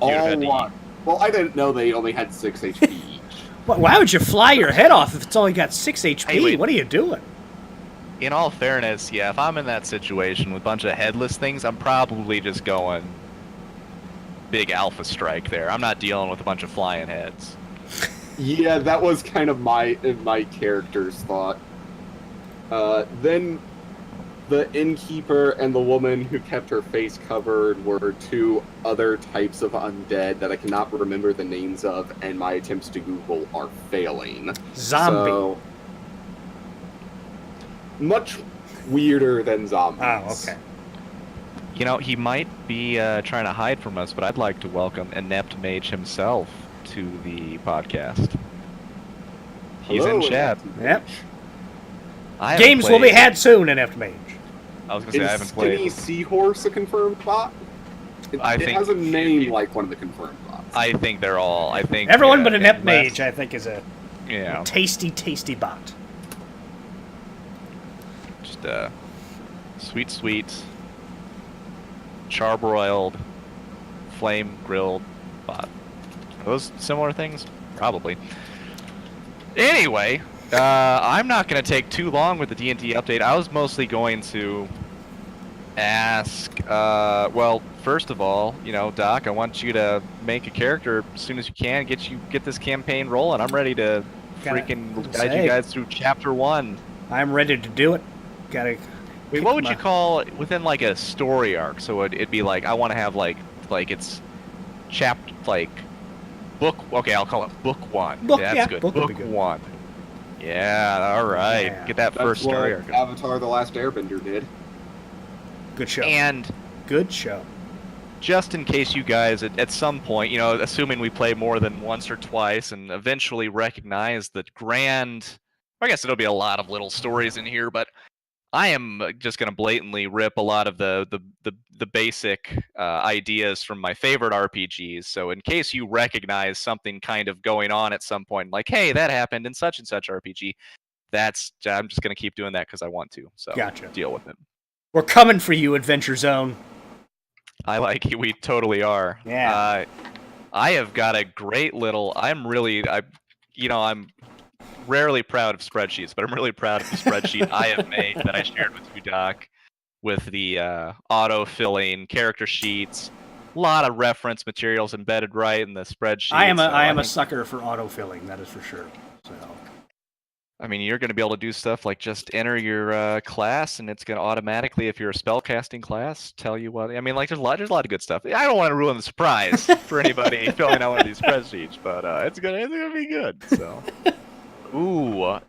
You'd have all had to one. Well, I didn't know they only had 6 HP each. Why would you fly your head off if it's only got 6 HP? Hey, wait. What are you doing? In all fairness, yeah, if I'm in that situation with a bunch of headless things, I'm probably just going big alpha strike there. I'm not dealing with a bunch of flying heads. Yeah, that was kind of my character's thought. Then the innkeeper and the woman who kept her face covered were 2 other types of undead that I cannot remember the names of, and my attempts to Google are failing. Zombie. So, much weirder than zombies. Oh, okay. You know, he might be trying to hide from us, but I'd like to welcome Inept Mage himself to the podcast. He's Hello, in chat. Yep. I haven't Games will be played- had soon in Mage. I was gonna say I Is haven't Skinny played. Seahorse a confirmed bot? It I think- has a name like one of the confirmed bots. I think they're all. I think Everyone but Inept unless- Mage, I think, is a Yeah, tasty, tasty bot. just sweet, charbroiled, flame grilled bot. Are those similar things? Probably. Anyway, I'm not going to take too long with the D&D update. I was mostly going to ask, well, first of all, Doc, I want you to make a character as soon as you can, get this campaign rolling. I'm ready to freaking guide you guys through chapter 1. I'm ready to do it. Wait, what would you call within like a story arc? So it'd be like, I want to have like it's chapter, like book. Okay, I'll call it book 1. That's good. Book 1. Yeah, all right. Yeah. Get that first story arc. Avatar: The Last Airbender did. Good show. And good show. Just in case you guys, at some point, assuming we play more than once or twice, and eventually recognize that I guess it'll be a lot of little stories in here, but I am just going to blatantly rip a lot of the basic ideas from my favorite RPGs. So in case you recognize something kind of going on at some point, like, hey, that happened in such and such RPG, I'm just going to keep doing that because I want to. So gotcha. Deal with it. We're coming for you, Adventure Zone. I like it. We totally are. Yeah. I have got a great little. I'm rarely proud of spreadsheets, but I'm really proud of the spreadsheet I have made that I shared with you, Doc, with the auto-filling character sheets. A lot of reference materials embedded right in the spreadsheet. I am a sucker for auto-filling, that is for sure. So. I mean, you're going to be able to do stuff like just enter your class, and it's going to automatically, if you're a spellcasting class, tell you what. I mean, like there's a lot of good stuff. I don't want to ruin the surprise for anybody filling out one of these spreadsheets, but it's gonna be good. So, ooh,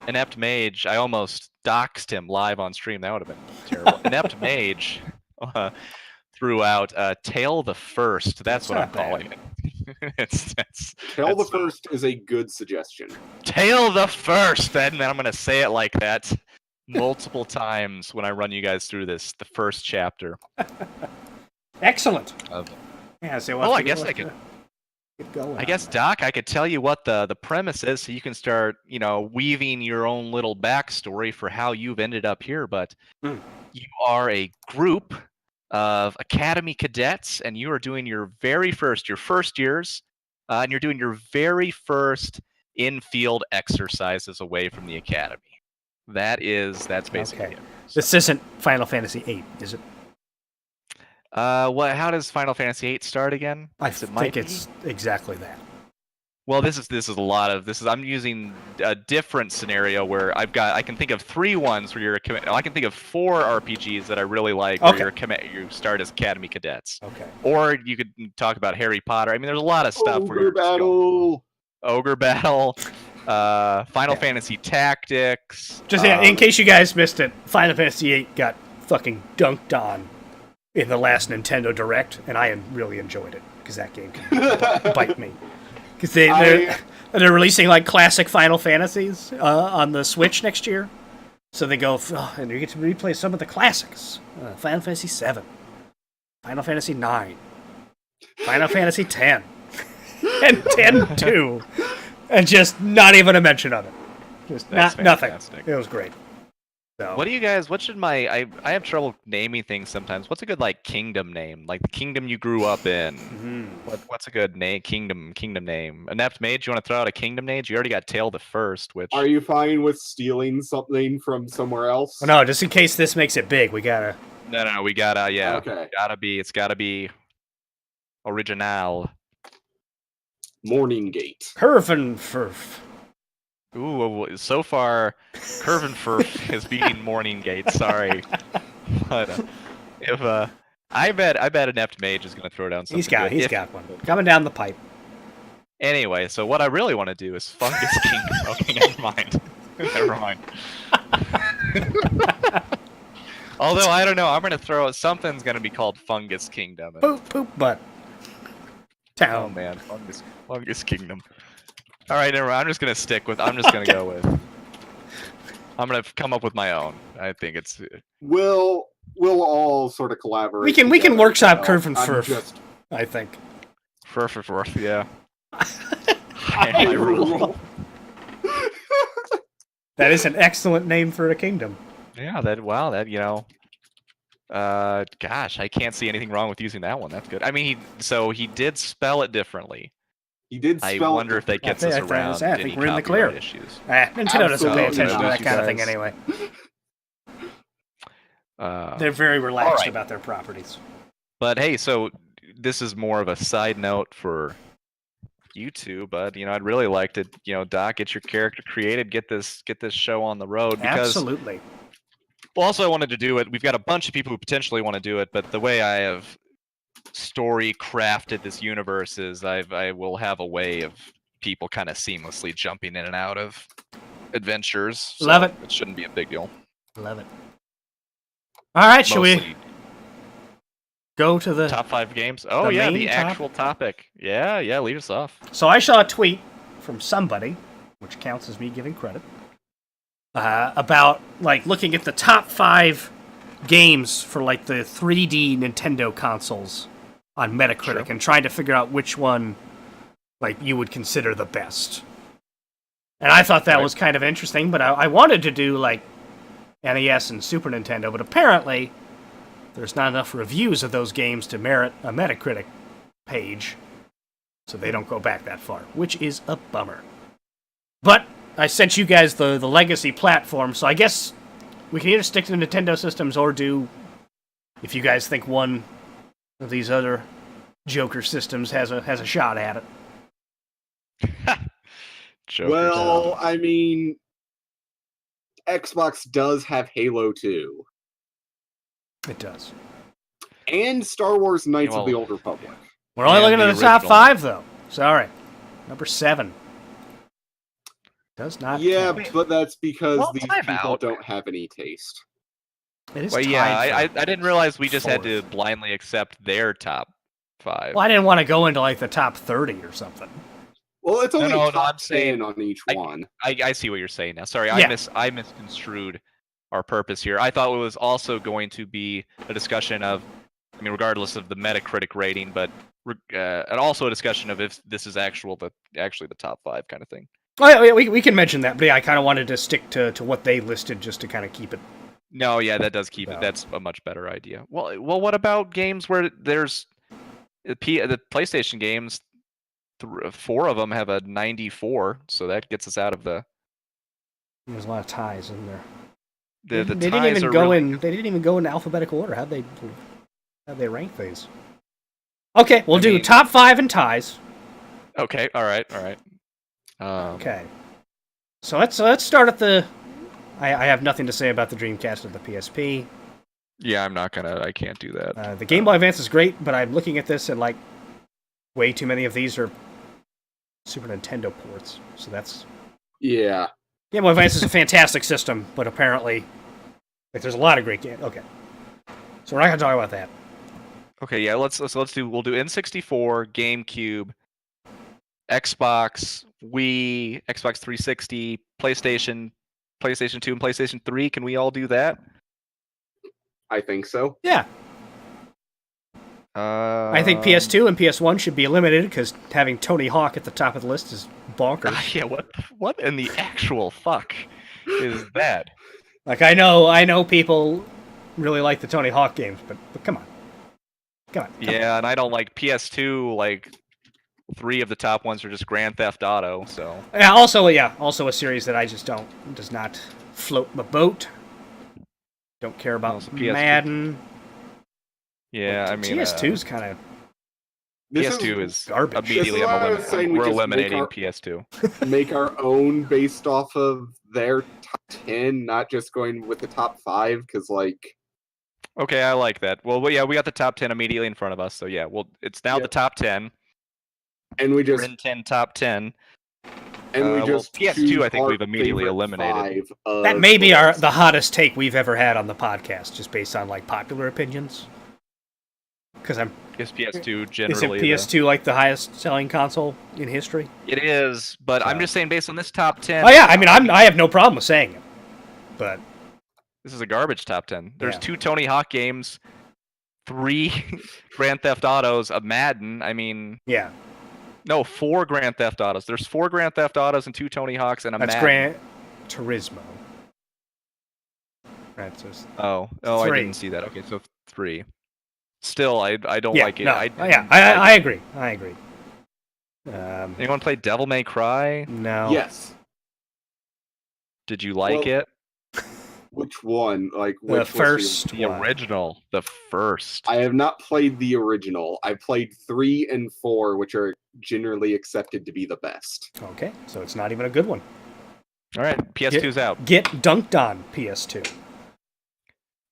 Inept Mage. I almost doxed him live on stream. That would have been terrible. Inept Mage threw out Tail the First. That's what I'm calling it. Tail the First is a good suggestion. Tail the First, and then I'm going to say it like that multiple times when I run you guys through the first chapter. Excellent. Yeah, so I guess I could. I guess, Doc, I could tell you what the premise is, so you can start, weaving your own little backstory for how you've ended up here. But you are a group of academy cadets, and you are doing your first years, and you're doing your very first in-field exercises away from the academy. That's basically it. So. This isn't Final Fantasy VIII, is it? How does Final Fantasy VIII start again? I think it's exactly that. Well, this is a lot of this. I'm using a different scenario where I can think of 3 ones where I can think of 4 RPGs that I really like where you start as academy cadets. Okay. Or you could talk about Harry Potter. I mean, there's a lot of stuff. Ogre Battle. Final Fantasy Tactics. Just in case you guys missed it, Final Fantasy VIII got fucking dunked on in the last Nintendo Direct, and I really enjoyed it because that game can bite me. Because they're releasing like classic Final Fantasies on the Switch next year, so they go and you get to replay some of the classics: Final Fantasy VII, Final Fantasy IX, Final Fantasy X, and X-2, and just not even a mention of it. Just nothing. It was great. So. What do you guys? What should I have trouble naming things sometimes. What's a good kingdom name? Like the kingdom you grew up in. Mm-hmm. What's a good name? Kingdom name. Inept Mage. You want to throw out a kingdom name? You already got Tail the First. Which are you fine with stealing something from somewhere else? Well, no, just in case this makes it big, we gotta. No, we gotta. Yeah. Okay. It's gotta be original. Morning Gate. Curvenfurf. Ooh, so far, Curvenfurf is beating Morning Gate. Sorry, but I bet Inept Mage is going to throw down something. He's got one coming down the pipe. Anyway, so what I really want to do is Fungus Kingdom. Okay, never mind. Although I don't know, I'm going to throw something's going to be called Fungus Kingdom. Poop butt. Town. Oh man, Fungus Kingdom. All right, never mind. I'm just gonna go with. I'm gonna come up with my own. I think it's. We'll all sort of collaborate. We can workshop Curvenfurf. I think. Furf, yeah. My rule. That is an excellent name for a kingdom. Yeah. Gosh, I can't see anything wrong with using that one. That's good. I mean, he did spell it differently. He did I spell. wonder if that gets us around I any think we're in the clear. copyright issues. Nintendo doesn't pay Absolutely attention to not. that kind of thing anyway. They're very relaxed about their properties. But hey, so this is more of a side note for you two, but I'd really like to, Doc, get your character created, get this show on the road, because Absolutely. well, also I wanted to do it. We've got a bunch of people who potentially want to do it, but the way I have story crafted this universe is I will have a way of people kind of seamlessly jumping in and out of adventures. So Love it. It shouldn't be a big deal. Love it. All right, shall we Mostly go to the top 5 games? Oh yeah, main the actual topic. Yeah, lead us off. So I saw a tweet from somebody, which counts as me giving credit, about like looking at the top 5 games for like the 3D Nintendo consoles on Metacritic and trying to figure out which one like you would consider the best. And I thought that was kind of interesting, but I wanted to do like NES and Super Nintendo, but apparently there's not enough reviews of those games to merit a Metacritic page, so they don't go back that far, which is a bummer. But I sent you guys the legacy platform, so I guess we can either stick to the Nintendo systems or do, if you guys think one of these other Joker systems has a shot at it. Well, I mean, Xbox does have Halo 2. It does. And Star Wars Knights of the Old Republic. We're only looking at the top 5, though. Sorry. Number 7. Does not count. But that's because these people out. don't have any taste. It is well, yeah, I didn't realize we just had to blindly accept their top 5. Well, I didn't want to go into like the top 30 or something. Well, it's only top I'm 10 saying, on each one. I see what you're saying now. Sorry, Yeah. I misconstrued our purpose here. I thought it was also going to be a discussion of, regardless of the Metacritic rating, but and also a discussion of if this is actually the top 5 kind of thing. Oh, yeah, we can mention that, but yeah, I kind of wanted to stick to what they listed just to kind of keep it. No, yeah, that does keep it. That's a much better idea. Well, what about games where there's the PlayStation games? 4 of them have a 94, so that gets us out of the. There's a lot of ties in there. They didn't even go in. They didn't even go in alphabetical order. How'd they rank these? Okay, we'll do top 5 and ties. Okay, all right. Okay, so let's start at the. I have nothing to say about the Dreamcast or the PSP. Yeah, I can't do that. The Game Boy Advance is great, but I'm looking at this and like, way too many of these are Super Nintendo ports. So that's. Yeah. Game Boy Advance is a fantastic system, but apparently, there's a lot of great games. Okay, so we're not gonna talk about that. Okay, yeah, we'll do N64, GameCube, Xbox, Wii, Xbox 360, PlayStation 2, and PlayStation 3. Can we all do that? I think so. Yeah. I think PS2 and PS1 should be eliminated because having Tony Hawk at the top of the list is bonkers. Yeah, what in the actual fuck is that? Like I know people really like the Tony Hawk games, but come on. Yeah, and I don't like PS2. Like 3 of the top ones are just Grand Theft Auto. So also a series that I just does not float my boat. Don't care about Madden. Yeah, PS2's kind of. PS2 is garbage. We're eliminating PS2. Make our own based off of their top 10, not just going with the top 5, because like. Okay, I like that. Well, yeah, we got the top 10 immediately in front of us, so yeah, it's now the top 10. And we just. 10 top 10. And we just PS2, I think we've immediately eliminated. That may be the hottest take we've ever had on the podcast, just based on like popular opinions. Because I guess PS2 generally. Is it PS2 like the highest selling console in history? It is, but I'm just saying based on this top 10. Oh yeah, I have no problem with saying it, but this is a garbage top 10. There's 2 Tony Hawk games, 3 Grand Theft Autos, a Madden. Yeah. No, 4 Grand Theft Autos. There's 4 Grand Theft Autos and 2 Tony Hawks and a Madden. That's Gran Turismo. Right, so I didn't see that. Okay, so 3. Still, I don't like it. I agree. Anyone play Devil May Cry? No. Yes. Did you like it? Which one? Like The which first The one. original. The first. I have not played the original. I played 3 and 4, which are generally accepted to be the best. Okay, so it's not even a good one. All right, PS2's out. Get dunked on, PS2.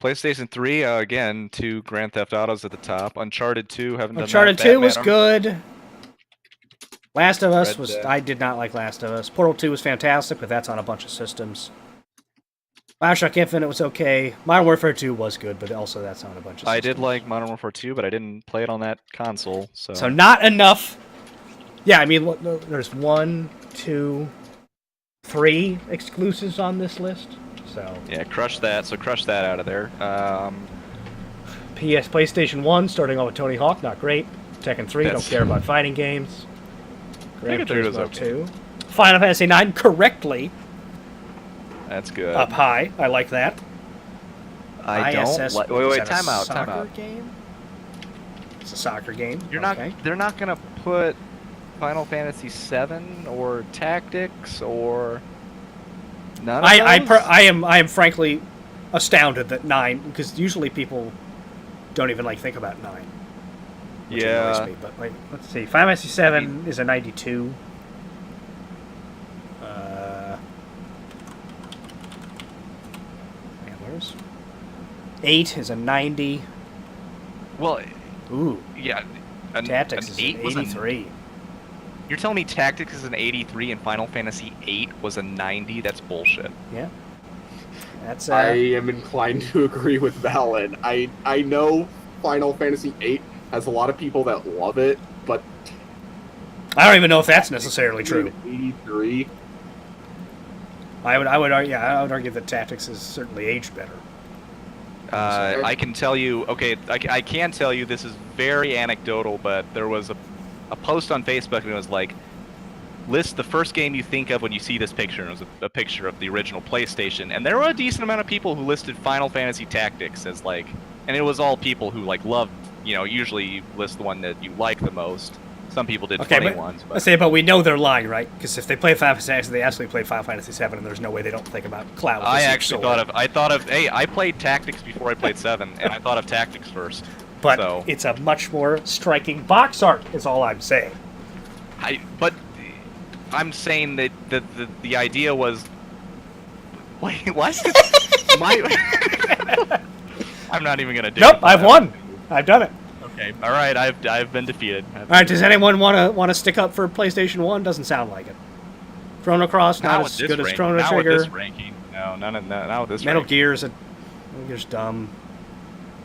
PlayStation 3, again, 2 Grand Theft Autos at the top. Uncharted 2, haven't done Uncharted that. 2 was Batman, good. Last of Us Red was... Dead. I did not like Last of Us. Portal 2 was fantastic, but that's on a bunch of systems. Bioshock Infinite was okay. Modern Warfare 2 was good, but also that's on a bunch of systems. I did like Modern Warfare 2, but I didn't play it on that console, so... So not enough. Yeah, I mean, look, there's 1, 2, 3 exclusives on this list. So Yeah, crush that. So crush that out of there. PlayStation 1, starting off with Tony Hawk, not great. Tekken 3, don't care about fighting games. Tekken 3 was okay. 2. Final Fantasy 9, correctly That's good. up high. I like that. I don't ISS, like... is Wait, that a time out. soccer game? It's a soccer game. You're okay. not... They're not gonna put Final Fantasy 7 or Tactics or... None of those? I am frankly astounded that 9, because usually people don't even like think about 9. Which Yeah. annoys me, but wait, let's see. Final Fantasy 7 is a 92. Man, where's 8 is a 90. Well, Ooh, yeah. Tactics an is 8 an was 83. You're telling me Tactics is an 83 and Final Fantasy 8 was a 90? That's bullshit. Yeah. That's I am inclined to agree with Valen. I know Final Fantasy VIII has a lot of people that love it, but I don't even know if that's necessarily true. 83. I would argue that Tactics is certainly aged better. I can tell you, okay, I can tell you this is very anecdotal, but there was a post on Facebook and it was like, list the first game you think of when you see this picture. And it was a picture of the original PlayStation, and there were a decent amount of people who listed Final Fantasy Tactics as like, and it was all people who like loved, you know, usually you list the one that you like the most. Some people did funny ones. But... Let's say, but we know they're lying, right? Because if they play Final Fantasy X, they actually played Final Fantasy 7, and there's no way they don't think about Cloud. I thought of, hey, I played Tactics before I played 7, and I thought of Tactics first. But so. It's a much more striking box art, is all I'm saying. But I'm saying that the idea was, wait, what? I'm not even gonna do. Nope, I've won. I've done it. Okay, all right, I've been defeated. All right, does anyone want to stick up for PlayStation 1? Doesn't sound like it. Chrono Cross not as good as Chrono Trigger. Not with this ranking. No, not with this. Metal ranking. Gear's dumb.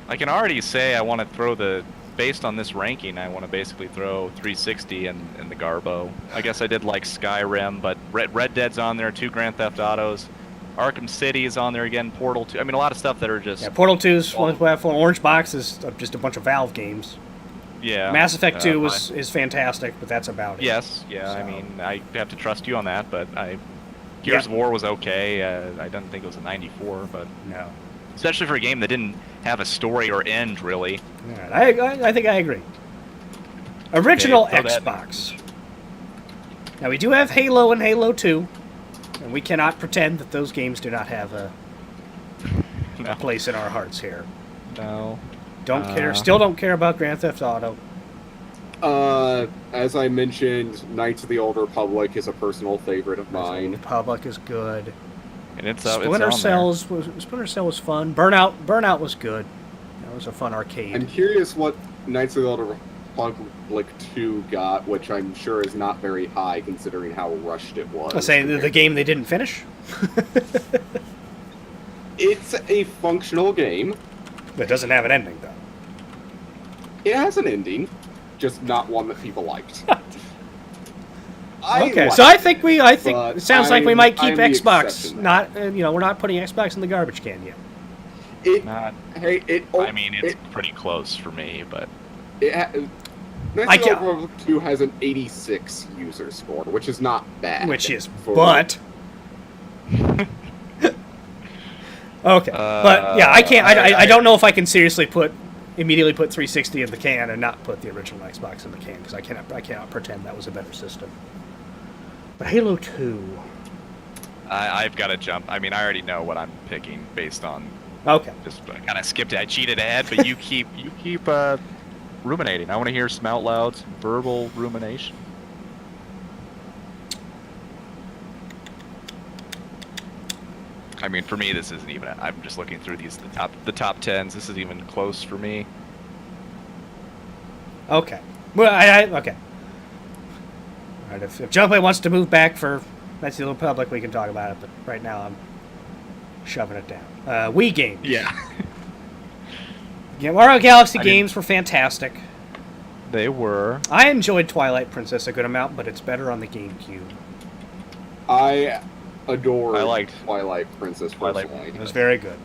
I can already say I want to throw based on this ranking, I want to basically throw 360 and the Garbo. I guess I did like Skyrim, but Red Dead's on there, 2 Grand Theft Autos. Arkham City is on there again, Portal 2. I mean, a lot of stuff that are just... Yeah, Portal 2's one platform. Orange Box is just a bunch of Valve games. Yeah. Mass Effect 2 is fantastic, but that's about it. Yes, yeah, so. I mean, I have to trust you on that, but Gears of War was okay. I didn't think it was a 94, but... No. Especially for a game that didn't have a story or end, really. Yeah, I think I agree. Original Xbox. Now, we do have Halo and Halo 2, and we cannot pretend that those games do not have a place in our hearts here. No. Still don't care about Grand Theft Auto. As I mentioned, Knights of the Old Republic is a personal favorite of mine. Republic is good. And it's Splinter Cell was fun. Burnout was good. That was a fun arcade. I'm curious what Knights of the Old Republic 2 got, which I'm sure is not very high considering how rushed it was. I'll say the game they didn't finish. It's a functional game. It doesn't have an ending, though. It has an ending, just not one that people liked. Okay, so I think it sounds like we might keep Xbox. Not, we're not putting Xbox in the garbage can yet. I mean, it's pretty close for me, but Knights of the Old Republic 2 has an 86 user score, which is not bad. But okay, but yeah, I can't. I don't know if I can seriously put immediately put 360 in the can and not put the original Xbox in the can because I cannot pretend that was a better system. But Halo 2. I've got to jump. I mean, I already know what I'm picking based on. Okay. Just kind of skipped it. I cheated ahead, but you keep ruminating. I want to hear some out loud, some verbal rumination. I mean, for me, this isn't even. I'm just looking through the top tens. This isn't even close for me. Okay. Well, okay. All right. If Junkplay wants to move back for Knights of the Old Republic, we can talk about it. But right now, I'm shoving it down. Wii games. Yeah. Yeah, Mario Galaxy games were fantastic. They were. I enjoyed Twilight Princess a good amount, but it's better on the GameCube. I adore I liked Twilight Princess personally. It was very good.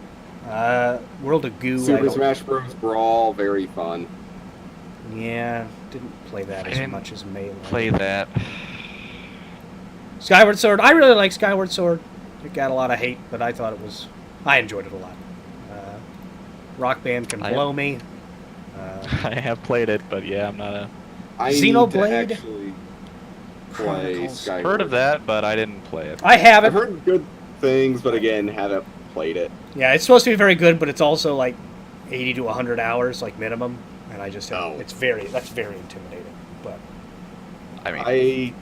World of Goo. Super Smash Bros. Brawl, very fun. Yeah, didn't play that as much as Melee. Play that. Skyward Sword. I really like Skyward Sword. It got a lot of hate, but I thought I enjoyed it a lot. Rock Band can blow me. I have played it, but yeah, I'm not a. I Xenoblade? need to actually play Skyward. Heard of that, but I didn't play it. I haven't. I've heard good things, but again, haven't played it. Yeah, it's supposed to be very good, but it's also like 80 to 100 hours, like minimum, and I just that's very intimidating. But I mean, I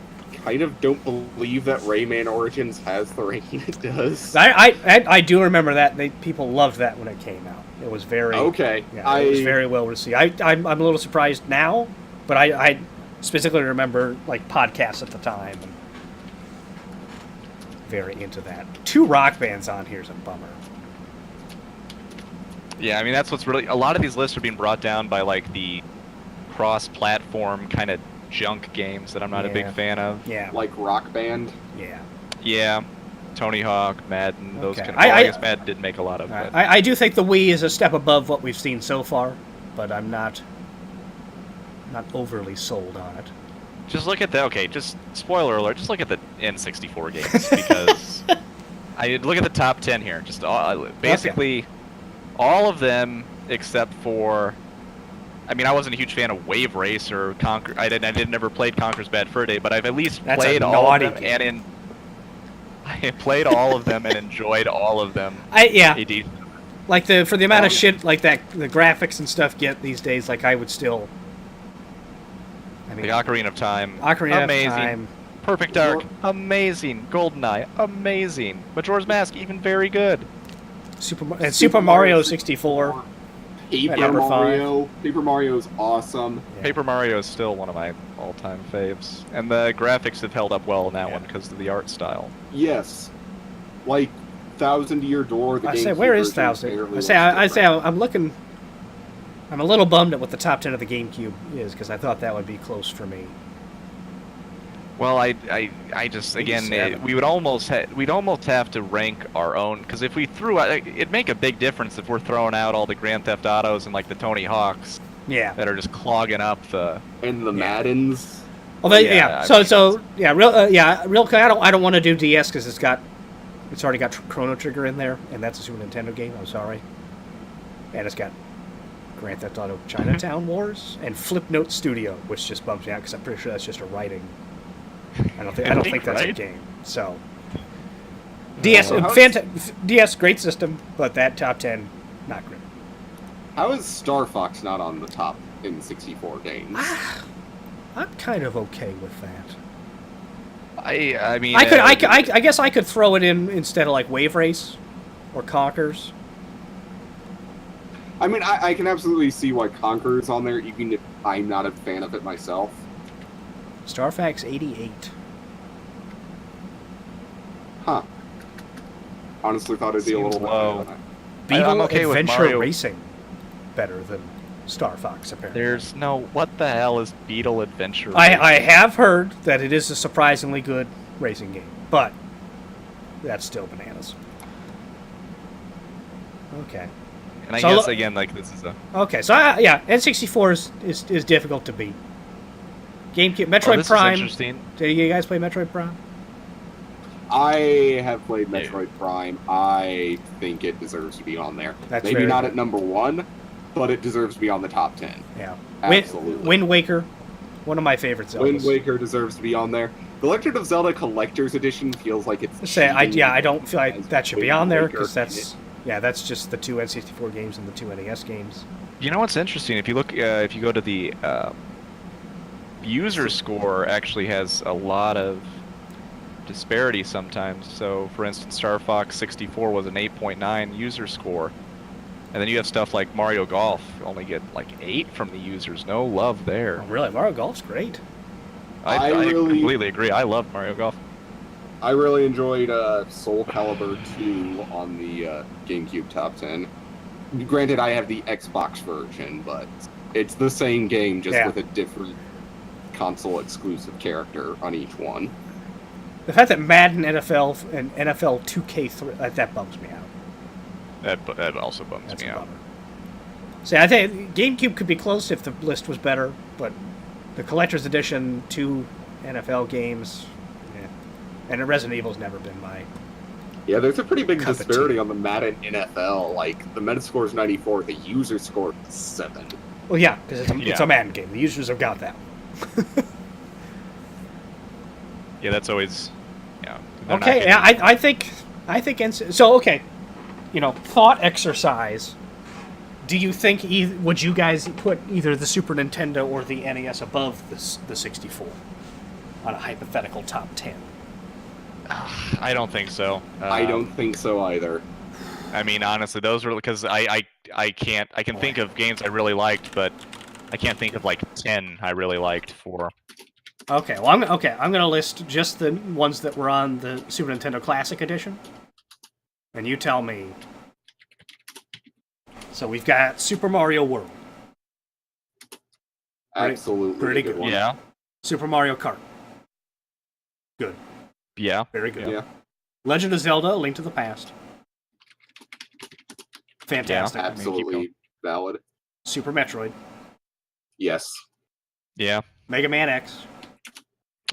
kind of don't believe that Rayman Origins has the ranking it does. I do remember that people loved that when it came out. It was very okay. Yeah, it was very well received. I'm a little surprised now, but I specifically remember like podcasts at the time and very into that. 2 Rock Bands on here is a bummer. yeah, I mean that's what's really. A lot of these lists are being brought down by like the cross-platform kind of junk games that I'm not a big fan of. Yeah. Like Rock Band. Yeah. Yeah. Tony Hawk, Madden, those kind of. I guess Madden didn't make a lot of. But I do think the Wii is a step above what we've seen so far, but I'm not overly sold on it. just look at the. Okay, just spoiler alert. Just look at the N64 games because I look at the top 10 here. Just basically all of them except for. I mean, I wasn't a huge fan of Wave Race or Conquer. I never played Conquer's Bad Fur Day, but I've at least played all of them game. I played all of them and enjoyed all of them. Like for the amount of shit like that, the graphics and stuff get these days. Like I would still. I mean, the Ocarina of Time, amazing. Of Time. Perfect Dark, amazing. GoldenEye, amazing. Majora's Mask, even very good. Super Mario 64. Paper Mario's awesome. Yeah. Paper Mario is still one of my all-time faves, and the graphics have held up well in that one because of the art style. Yes, like Thousand Year Door. I say, where is Thousand? I say, I'm looking. I'm a little bummed at what the top 10 of the GameCube is because I thought that would be close for me. Well, I just again we'd almost have to rank our own because if we threw out, it'd make a big difference if we're throwing out all the Grand Theft Autos and like the Tony Hawks. Yeah. That are just clogging up the. And the Maddens. Well, real quick. I don't want to do DS because it's already got Chrono Trigger in there, and that's a Super Nintendo game. I'm sorry. And it's got Grand Theft Auto Chinatown Wars and Flipnote Studio, which just bums me out because I'm pretty sure that's just a writing. I don't think that's a game. So DS, DS, great system, but that top 10, not great. How is Star Fox not on the top N64 games? I'm kind of okay with that. I mean, I guess I could throw it in instead of like Wave Race or Conker's. I mean, I can absolutely see why Conker's on there, even if I'm not a fan of it myself. Star Fox 88. Huh. Honestly thought it'd be a little low. Beetle Adventure Racing better than Star Fox, apparently. There's no... What the hell is Beetle Adventure Racing? I have heard that it is a surprisingly good racing game, but that's still bananas. Okay. And I guess, again, like, this is a... Okay, so, N64 is difficult to beat. GameCube, Metroid Prime. Is interesting. Did you guys play Metroid Prime? I have played Metroid Prime. I think it deserves to be on there. Maybe not at number 1, but it deserves to be on the top 10. Yeah. Absolutely. Wind Waker, one of my favorite Zeldas. Wind Waker deserves to be on there. The Legend of Zelda Collector's Edition feels like it's I don't feel like that should be on there because Waker that's just the 2 N64 games and the 2 NES games. You know what's interesting? If you look, if you go to the user score, actually has a lot of disparity sometimes. So, for instance, Star Fox 64 was an 8.9 user score, and then you have stuff like Mario Golf only get like 8 from the users. No love there. Oh, really? Mario Golf's great. I completely agree. I love Mario Golf. I really enjoyed Soul Calibur 2 on the GameCube top 10. Granted, I have the Xbox version, but it's the same game, just with a different console-exclusive character on each one. The fact that Madden NFL and NFL 2K3, that bums me out. That also bums me out. See, I think GameCube could be close if the list was better, but the Collector's Edition 2 NFL games, and Resident Evil's never been my... Yeah, there's a pretty big disparity on the Madden NFL. Like, the Metascore is 94, the user score is 7. Well, yeah, because it's a Madden game. The users have got that. Yeah, that's always... Yeah. Okay, yeah, I think... So, okay, thought exercise. Do you think... Would you guys put either the Super Nintendo or the NES above the 64 on a hypothetical top 10? I don't think so. I don't think so either. I mean, honestly, those were because I can think of games I really liked, but I can't think of like 10 I really liked for. Okay, well, I'm gonna list just the ones that were on the Super Nintendo Classic Edition, and you tell me. So we've got Super Mario World. Absolutely, pretty good one. Yeah. Super Mario Kart. Good. Yeah. Very good. Yeah. Legend of Zelda: A Link to the Past. Fantastic. Yeah, absolutely valid. Super Metroid. Yes. Yeah. Mega Man X.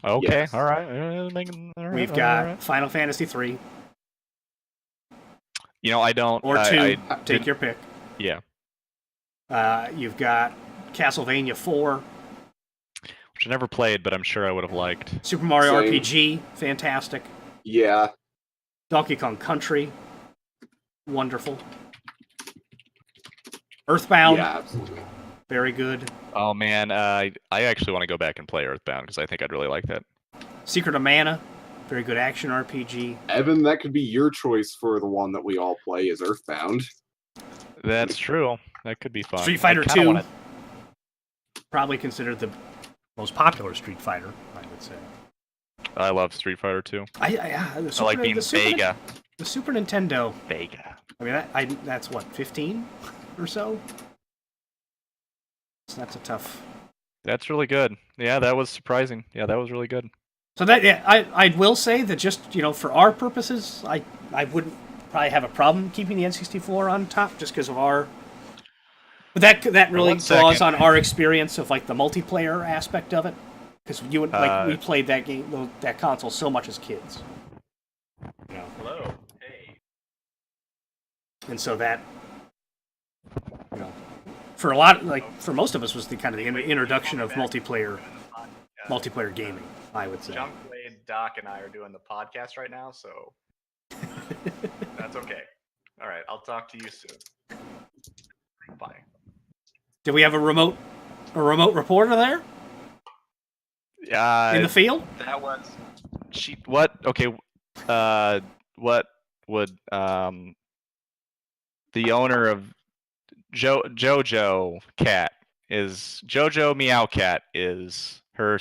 Okay. Yes. All right. We've got Final Fantasy 3. I don't. Or 2. Take your pick. Yeah. You've got Castlevania 4. Which I never played, but I'm sure I would have liked. Super Mario Same. RPG. Fantastic. Yeah. Donkey Kong Country. Wonderful. Earthbound. Yeah, absolutely. Very good. Oh man, I actually want to go back and play Earthbound because I think I'd really like that. Secret of Mana. Very good action RPG. Evan, that could be your choice for the one that we all play is Earthbound. That's true. That could be fun. Super Fighter 2. Probably considered the most popular Street Fighter, I would say. I love Street Fighter 2. I like being Vega. The Super Nintendo. Vega. I mean, that's what, 15 or so? So that's a tough... That's really good. Yeah, that was surprising. Yeah, that was really good. So I will say that just, for our purposes, I wouldn't probably have a problem keeping the N64 on top just because of our... But that really draws on our experience of, like, the multiplayer aspect of it. Because we played that game, that console so much as kids. Hello. Hey. And so that, for most of us was the kind of the introduction of multiplayer gaming, I would say. Junkblade, Doc, and I are doing the podcast right now, so that's okay. All right, I'll talk to you soon. Bye. Did we have a remote reporter there? In the field? That was what? Okay. What would the owner of Jojo Cat is Jojo Meow Cat is her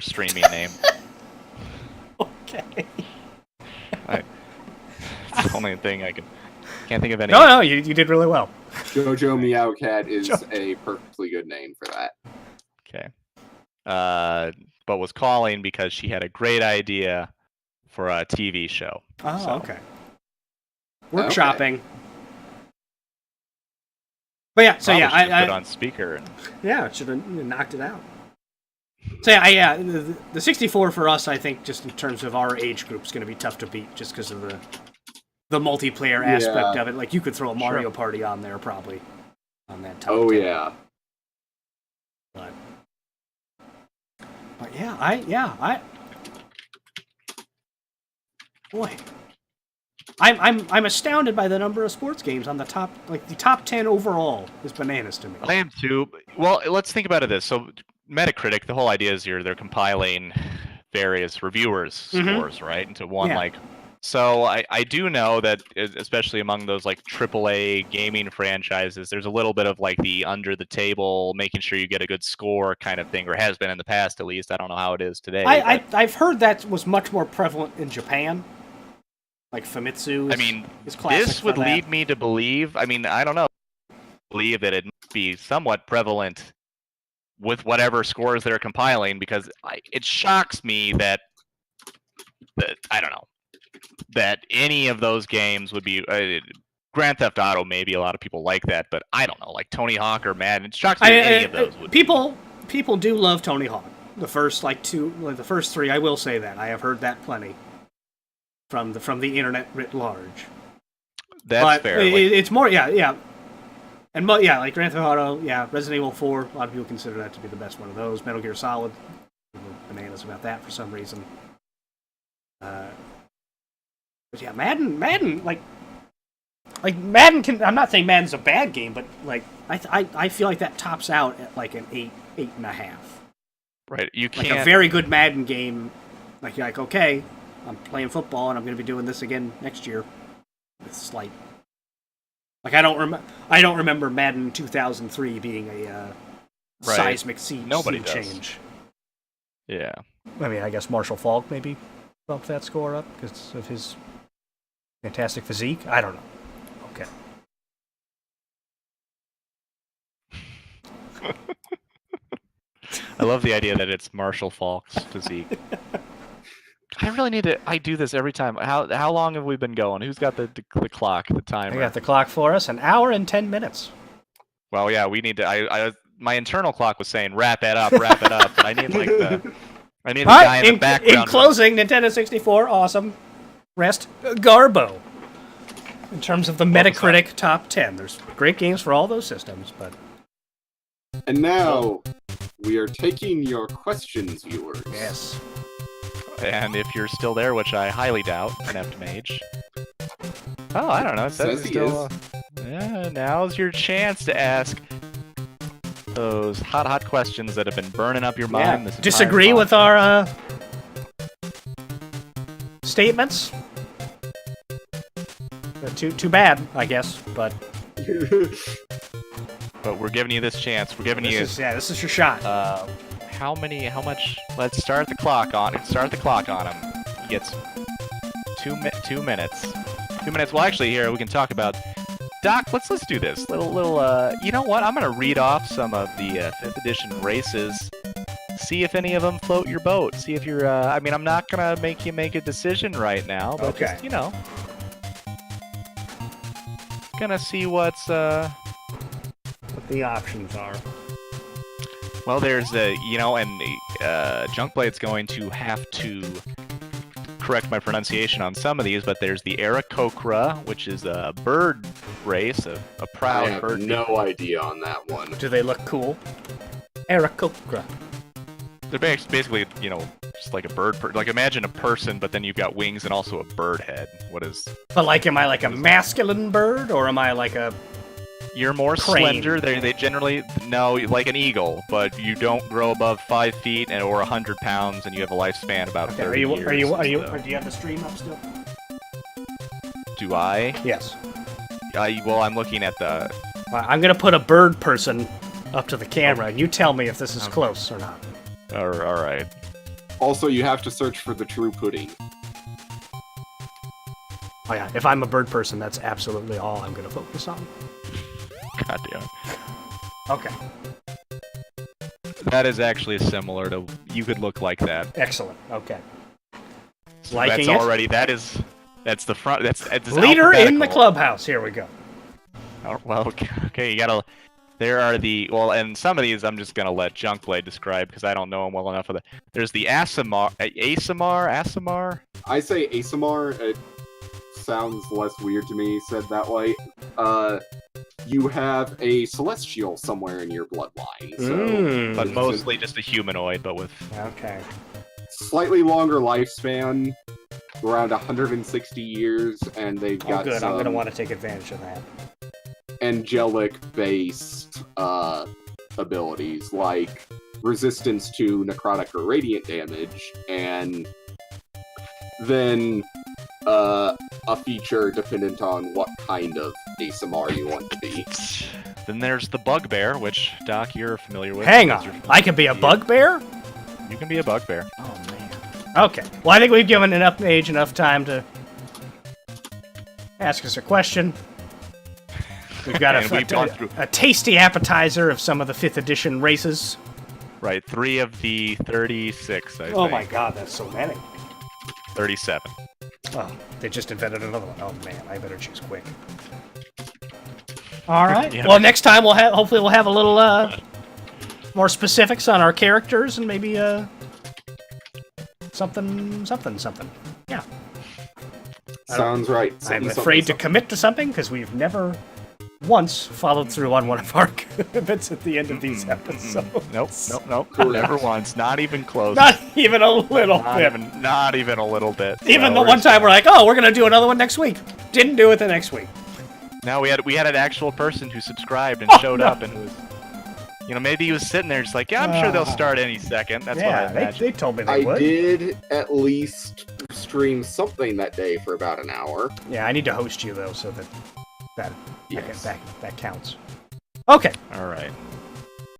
streaming name. Okay. It's the only thing I can't think of any. No, you did really well. Jojo Meow Cat is a perfectly good name for that. Okay. But was calling because she had a great idea for a TV show. Oh, okay. Workshopping. But yeah, so Probably I put on speaker. it should have knocked it out. So yeah, the 64 for us, I think, just in terms of our age group, is going to be tough to beat, just because of the multiplayer aspect of it. Like you could throw a Mario Party on there, probably. on that top. Oh 10. yeah. But yeah, I boy, I'm astounded by the number of sports games on the top. Like the top 10 overall is bananas to me. I am too. Well, let's think about it this. So Metacritic, the whole idea is they're compiling various reviewers' scores, right, into one Yeah. So I do know that, especially among those like AAA gaming franchises, there's a little bit of like the under the table, making sure you get a good score kind of thing, or has been in the past at least. I don't know how it is today. I've heard that was much more prevalent in Japan. Like Famitsu is classic this for would that. lead me to believe, I don't know, believe that it must be somewhat prevalent with whatever scores they're compiling, because it shocks me that I don't know, that any of those games would be Grand Theft Auto. Maybe a lot of people like that, but I don't know, like Tony Hawk or Madden. It shocks me that any of those would. People do love Tony Hawk. The first the first three, I will say that I have heard that plenty from the internet writ large. That's fair. It's more, and like Grand Theft Auto, Resident Evil 4. A lot of people consider that to be the best one of those. Metal Gear Solid, people are bananas about that for some reason. But yeah, Madden, like Madden can. I'm not saying Madden's a bad game, but like I feel like that tops out at like an 8.5. Right, you can't. Like a very good Madden game. Like you're like, okay, I'm playing football and I'm going to be doing this again next year. With slight. Like I don't remember Madden 2003 being a seismic sea change. Yeah. I mean, I guess Marshall Falk maybe bumped that score up because of his fantastic physique. I don't know. Okay. I love the idea that it's Marshall Falk's physique. I really need to. I do this every time. How long have we been going? Who's got the clock, the timer? I got the clock for us. 1 hour and 10 minutes. Well, yeah, we need to. My internal clock was saying wrap it up, but I need like the. I need the guy in the background. In closing, Nintendo 64, awesome. Rest Garbo. In terms of the Metacritic top 10, there's great games for all those systems, but. And now we are taking your questions, viewers. Yes. And if you're still there, which I highly doubt, Inept Mage. Oh, I don't know. It says still. Yeah, now's your chance to ask those hot questions that have been burning up your mind. This disagree with our statements? Too bad, I guess, but. But we're giving you this chance. We're giving you. This is your shot. How much? Let's start the clock on him. He gets 2 minutes. 2 minutes. Well, actually, here we can talk about. Doc, let's do this. Little. You know what? I'm gonna read off some of the 5th edition races. See if any of them float your boat. See if you're. I'm not gonna make you make a decision right now, but okay. Just, gonna see what the options are. Well, there's Junkblade's going to have to correct my pronunciation on some of these, but there's the Aarakocra, which is a bird race, a proud bird. I have no idea on that one. Do they look cool? Aarakocra. They're basically, just like a bird. Like imagine a person, but then you've got wings and also a bird head. What is? But like, am I like a masculine bird, or am I like a? You're more crane? Slender. They generally like an eagle, but you don't grow above 5 feet or 100 pounds, and you have a lifespan about 30 years. Do you have the stream up still? Do I? Yes. I'm looking at the. I'm gonna put a bird person up to the camera, and you tell me if this is close or not. All right. Also, you have to search for the true pudding. Oh yeah, if I'm a bird person, that's absolutely all I'm gonna focus on. God damn it. Okay. That is actually similar to. You could look like that. Excellent. Okay. So Liking that's it? already. That's the front. That's leader in the clubhouse. Here we go. Oh, well, okay. You gotta. There are and some of these I'm just gonna let Junkblade describe because I don't know them well enough for that. There's the Asimar. I say Asimar. It sounds less weird to me said that way. you have a celestial somewhere in your bloodline. So But it's mostly just a humanoid, but with Okay. slightly longer lifespan, around 160 years, and they've Oh, got good. I'm some going to want to take advantage of that. angelic-based abilities, like resistance to necrotic or radiant damage, and then a feature dependent on what kind of ASMR you want to be. Then there's the bugbear, which Doc, you're familiar with. Hang because on. you're- I can be a bugbear? You can be a bugbear. Oh, man. Okay. Well, I think we've given enough Mage enough time to ask us a question. We've got And we've gone through- a tasty appetizer of some of the 5th edition races. Right, 3 of the 36, I think. Oh my god, that's so many. 37. Oh, they just invented another one. Oh man, I better choose quick. All right. Yeah. Well, next time hopefully we'll have a little more specifics on our characters and maybe something. Yeah. Sounds right. I'm afraid to commit to something because we've never once followed through on one of our commitments at the end of these episodes. Nope. Never once. Not even close. Not even a little bit. Not even a little bit. Even So the one time we're like, oh, we're gonna do another one next week. Didn't do it the next week. No, we had an actual person who subscribed and showed up and was, maybe he was sitting there just like, yeah, I'm sure they'll start any second. That's what I Yeah, imagine. they told me they I would. did at least stream something that day for about an hour. Yeah, I need to host you though, so that Yes. that counts. Okay. All right.